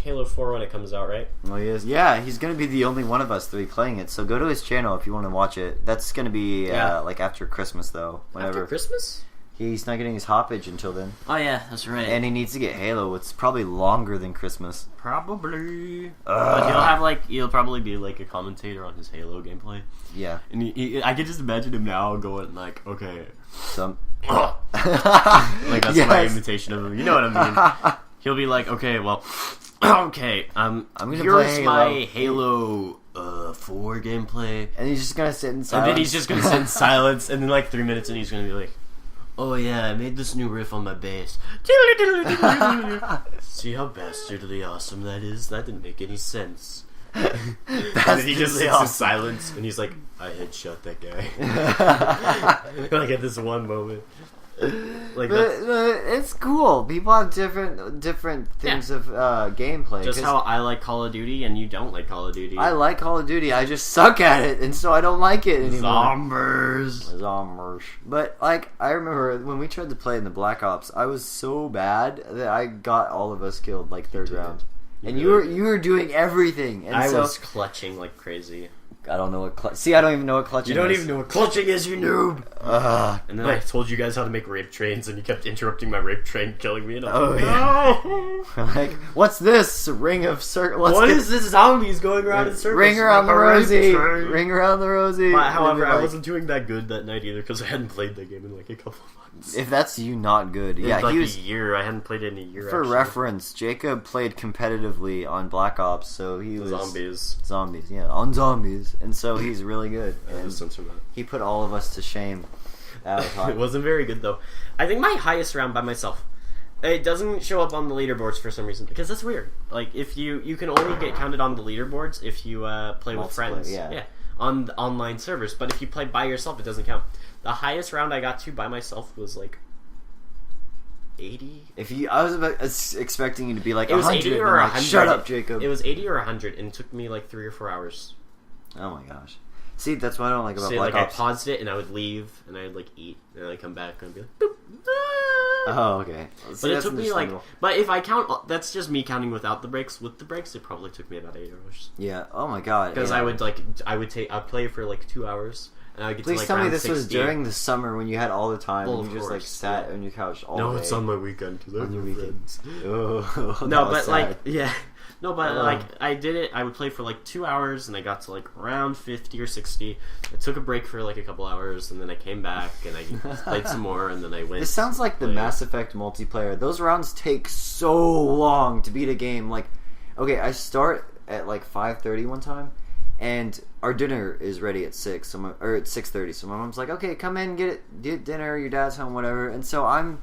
Halo 4 when it comes out, right? Oh, he is. Yeah, he's going to be the only one of us three playing it. So go to his channel if you want to watch it. That's going to be like after Christmas, though. Whenever. After Christmas? He's not getting his hoppage until then. Oh yeah, that's right. And he needs to get Halo. It's probably longer than Christmas. Probably. But he'll probably be like a commentator on his Halo gameplay. Yeah. And I can just imagine him now going like, okay, like that's my imitation of him. You know what I mean? He'll be like, okay, well. Okay, I'm gonna here's my Halo 4 gameplay. And he's just gonna sit in silence. And then he's just gonna sit in silence, and then like 3 minutes, and he's gonna be like, oh yeah, I made this new riff on my bass. See how bastardly awesome that is? That didn't make any sense. And then he just sits in silence, and he's like, I headshot that guy. Like at this one moment. Like but it's cool. People have different things of gameplay. Just how I like Call of Duty and you don't like Call of Duty. I like Call of Duty. I just suck at it, and so I don't like it anymore. Zombers. But like I remember when we tried to play in the Black Ops, I was so bad that I got all of us killed like third round. And you were doing everything. And I was clutching like crazy. I don't know what See, I don't even know what clutching is. You don't even know what clutching is, you noob! And then I told you guys how to make rape trains, and you kept interrupting my rape train, killing me, and no! Like, what's this? Ring of circles. What is this zombies going around in circles? Ring around the rosy. Ring around the rosy. However, I wasn't doing that good that night either, because I hadn't played that game in like a couple of months. If that's you, not good. Yeah, like a year. I hadn't played it in a year, For reference, Jacob played competitively on Black Ops, so he was... Zombies, yeah. On zombies. And so he's really good. And he put all of us to shame. That was hot. It wasn't very good though. I think my highest round by myself. It doesn't show up on the leaderboards for some reason because that's weird. Like if you can only get counted on the leaderboards if you play with friends. Yeah. On the online servers. But if you play by yourself, it doesn't count. The highest round I got to by myself was like 80. I was expecting you to be like it was 100. 80 or 100. Shut up, Jacob. It was 80 or 100, and it took me like 3 or 4 hours. Oh my gosh. See, that's what I don't like about So Black like Ops. I paused it and I would leave and I'd like eat and I'd come back and I'd be like, boop. Oh, okay. See, But it took me like, understandable. but if I count, that's just me counting without the breaks. With the breaks, it probably took me about 8 hours. Yeah. Oh my god. Because yeah. I'd play for like 2 hours and I would get Please to like tell me round this 60. was during the summer when you had all the time Well, and of you just like course, sat yeah. on your couch all No, day. it's on my weekend. On your weekends. Oh, No, that was but sad. like, yeah. No, but Oh. like, I did it. I would play for like 2 hours, and I got to like around 50 or 60. I took a break for like a couple hours, and then I came back, and I played some more, and then I went. This sounds like the play. Mass Effect multiplayer. Those rounds take so long to beat a game. Like, okay, I start at like 5:30 one time, and our dinner is ready at 6, or at 6:30. So my mom's like, "Okay, come in, get dinner. Your dad's home, whatever." And so I'm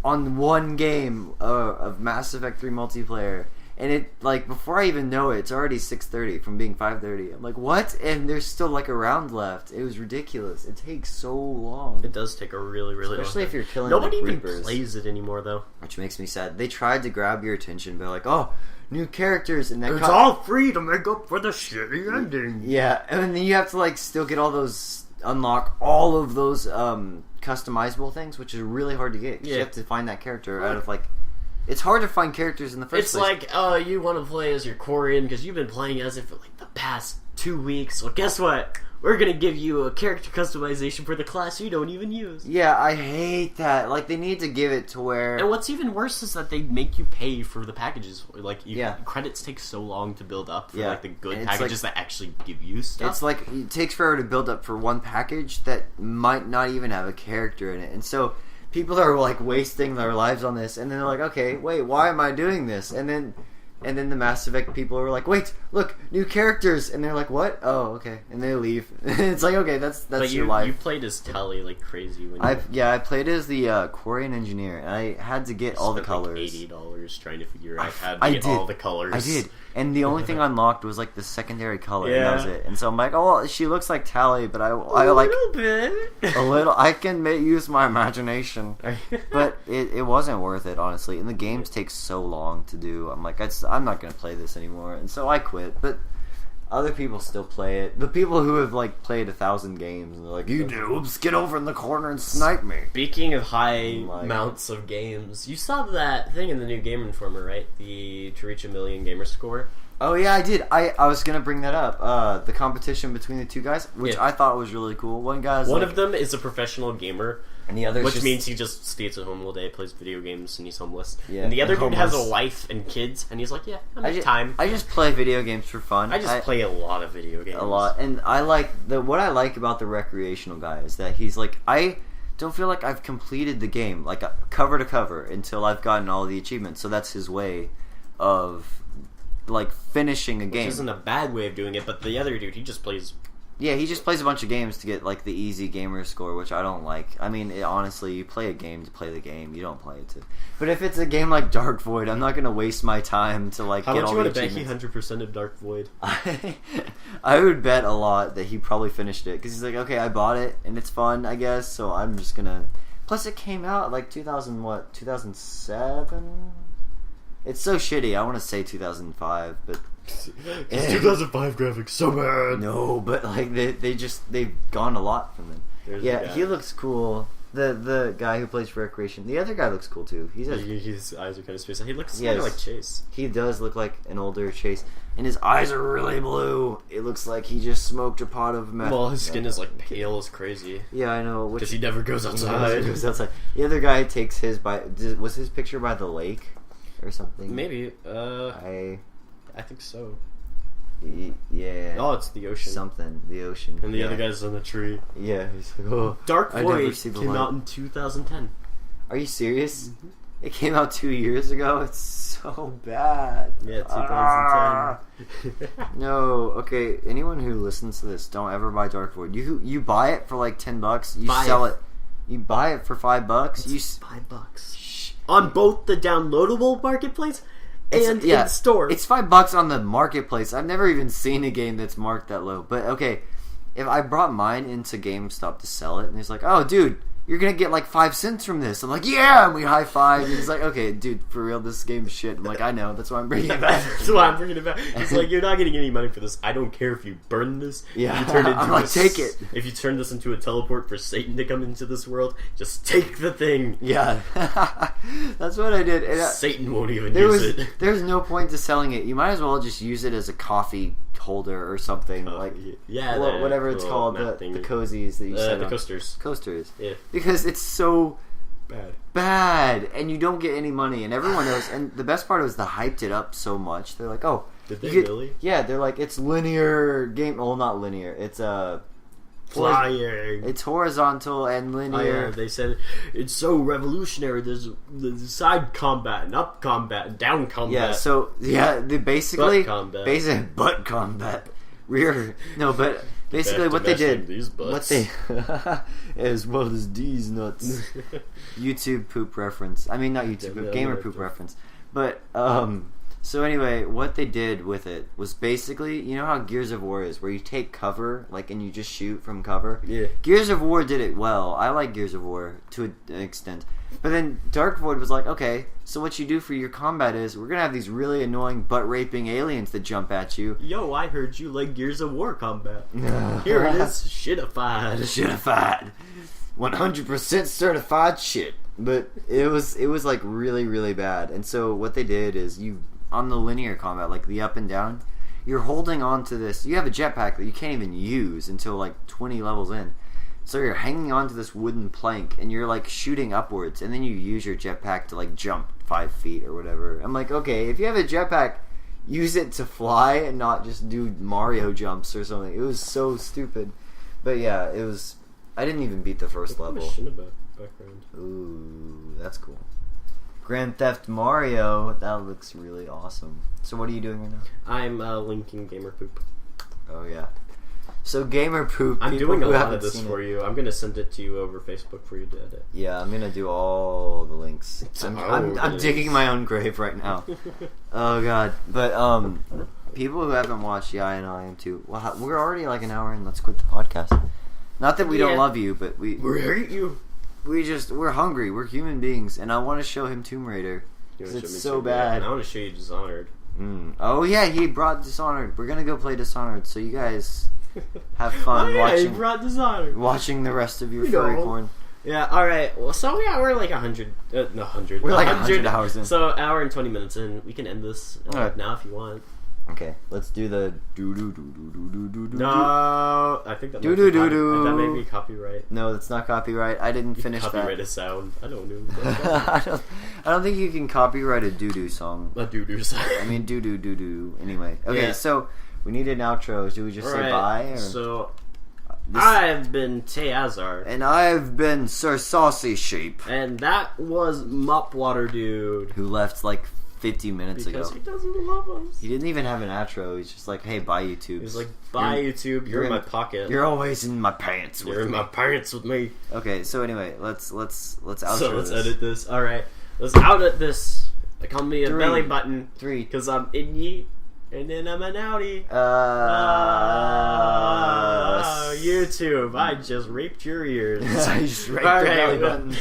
on one game of Mass Effect 3 multiplayer. And it, like, before I even know it, it's already 6:30 from being 5:30. I'm like, what? And there's still, like, a round left. It was ridiculous. It takes so long. It does take a really, really Especially long if you're killing, Nobody like, even Reapers. plays it anymore, though. Which makes me sad. They tried to grab your attention, but like, oh, new characters. And that It's all free to make up for the shitty ending. Yeah, and then you have to, like, still get all those, unlock all of those customizable things, which is really hard to get. 'Cause you have to find that character out of, like... It's hard to find characters in the first place. It's like, you want to play as your Korean because you've been playing as it for like the past 2 weeks. Well, guess what? We're gonna give you a character customization for the class you don't even use. Yeah, I hate that. Like, they need to give it to where... And what's even worse is that they make you pay for the packages. Like, Yeah. credits take so long to build up for Yeah. like the good And it's packages that actually give you stuff. It's like, it takes forever to build up for one package that might not even have a character in it. And so... people are like wasting their lives on this, and then they're like, "Okay, wait, why am I doing this?" And then the Mass Effect people are like, "Wait, look, new characters," and they're like, "What? Oh, okay," and they leave. It's like, okay, that's but your life. You played as Telly like crazy when I played as the Korean engineer, and I had to get all the colors. Like $80 trying to figure out how to I get did. all the colors. I did, and the only thing unlocked was like the secondary color, and Yeah. that was it. And so I'm like, "Oh, well, she looks like Tally, but I a like little bit. a little. I can use my imagination." But it wasn't worth it, honestly. And the games take so long to do. I'm like, I'm not going to play this anymore. And so I quit. But other people still play it. The people who have, like, played 1,000 games. And they're like, you noobs, get over in the corner and snipe me. Speaking of high Like- mounts of games, you saw that thing in the new Game Informer, right? The to reach 1 million gamer score. Oh, yeah, I did. I was going to bring that up. The competition between the two guys, which Yeah. I thought was really cool. One guy's One like, of them is a professional gamer, and the other which means he just stays at home all day, plays video games, and he's homeless. Yeah, And the other dude has a homeless. wife and kids, and he's like, yeah, I I make just, time. I just play video games for fun. I just play a lot of video games. A lot, and I like what I like about the recreational guy is that he's like, I don't feel like I've completed the game like cover to cover until I've gotten all the achievements. So that's his way of like finishing a game. Which isn't a bad way of doing it, but the other dude, he just plays. Yeah, he just plays a bunch of games to get like the easy gamer score, which I don't like. I mean, honestly, you play a game to play the game. You don't play it to. But if it's a game like Dark Void, I'm not gonna waste my time to like How get much all you the want to bet he achievements. 100% of Dark Void? I would bet a lot that he probably finished it because he's like, okay, I bought it and it's fun, I guess. So I'm just gonna. Plus, it came out like 2007. It's so shitty. I want to say 2005, but 2005 graphics so bad. no. But like they've gone a lot from them. There's the Yeah, guy. he looks cool. The guy who plays for Recreation. The other guy looks cool too. His His eyes are kind of spaced out. He looks Yes. kind of like Chase. he does look like an older Chase, and his eyes are really blue. It looks like he just smoked a pot of meth. Well, his skin is like pale as crazy Yeah, I know. because he never goes He outside. goes outside. The other guy takes his was his picture by the lake or something? Maybe. I I think so. yeah. Oh, it's the ocean. Something. The ocean. And the Yeah. other guy's on the tree. Yeah, he's like, oh. Dark I never Void see the came light. out in 2010. Are you serious? Mm-hmm. It came out 2 years ago. It's so bad. Yeah, 2010. No, okay. Anyone who listens to this, don't ever buy Dark Void. You buy it for like $10. You Buy sell it. it. You buy it for $5. $5 on both the downloadable marketplace and in store. It's $5 on the marketplace. I've never even seen a game that's marked that low. But okay, if I brought mine into GameStop to sell it, and he's like, "Oh, dude, you're gonna get like 5 cents from this." I'm like, "Yeah," and we high five. And he's like, "Okay, dude, for real, this game's shit." I'm like, "I know, that's why I'm bringing it back." That's why I'm bringing it back. He's like, "You're not getting any money for this. I don't care if you burn this. Yeah, if you turn it into I'm like, take it. If you turn this into a teleport for Satan to come into this world, just take the thing." Yeah, that's what I did. And Satan won't even use it. There's no point to selling it. You might as well just use it as a coffee holder or something, whatever it's called, the cozies that you set the on. Coasters. Yeah, because it's so bad, and you don't get any money, and everyone knows. And the best part was they hyped it up so much. They're like, "Oh, did they really?" Yeah, they're like, "It's linear game." Well, not linear. It's flying. It's horizontal and linear. Oh, yeah. They said it's so revolutionary. There's side combat and up combat and down combat. Yeah, so they basically butt combat. Rear. No, but basically what they did, as well as these nuts. YouTube poop reference. I mean, not YouTube poop, gamer poop reference. But so anyway, what they did with it was basically, you know how Gears of War is, where you take cover, like, and you just shoot from cover? Yeah. Gears of War did it well. I like Gears of War to an extent. But then Dark Void was like, okay, so what you do for your combat is, we're gonna have these really annoying butt-raping aliens that jump at you. Yo, I heard you like Gears of War combat. Here it is, shitified. 100% certified shit. But it was like really, really bad. And so what they did is on the linear combat, like the up and down, you're holding on to this. You have a jetpack that you can't even use until like 20 levels in. So you're hanging on to this wooden plank and you're like shooting upwards, and then you use your jetpack to like jump 5 feet or whatever. I'm like, okay, if you have a jetpack, use it to fly and not just do Mario jumps or something. It was so stupid. But yeah, it was. I didn't even beat the first level. Background. Ooh, that's cool. Grand Theft Mario, that looks really awesome. So what are you doing right now? I'm linking Gamer Poop. Oh yeah. So Gamer Poop. I'm doing a lot of this for you. I'm gonna send it to you over Facebook for you to edit. Yeah, I'm gonna do all the links. I'm digging my own grave right now. Oh god. But people who haven't watched, I am too. Well, we're already like an hour in. Let's quit the podcast. Not that we don't love you, but we hate you. We're hungry. We're human beings, and I want to show him Tomb Raider because it's so bad. I want to show you Dishonored. Oh yeah, he brought Dishonored. We're gonna go play Dishonored, so you guys have fun he brought Dishonored. Watching the rest of your furry porn. Yeah. All right. Well, so yeah, we're like 100. We're like 100 hours in. So hour and 20 minutes in. We can end this now if you want. Okay, let's do the do. No, I think that that may be copyright. No, that's not copyright. I didn't finish that. Copyright a sound. I don't know. I don't think you can copyright a doo-doo song. A doo-doo song. I mean doo-doo. Anyway. Okay, so we need an outro. Do we just say bye? Or? So I've been TehAzark. And I've been SirSausySheep. And that was mopwaterdude. Who left like 50 minutes ago. Because he doesn't love us. He didn't even have an outro. He's just like, hey, bye YouTube. He's like, bye YouTube, you're in my pocket. You're always in my pants with me. You're in my pants with me. Okay, so anyway, let's outro So let's edit this. Alright. Let's edit this. Call me a belly button. 3. Because I'm in ye. And then I'm an outie. YouTube, I just raped your ears. I just raped the belly button.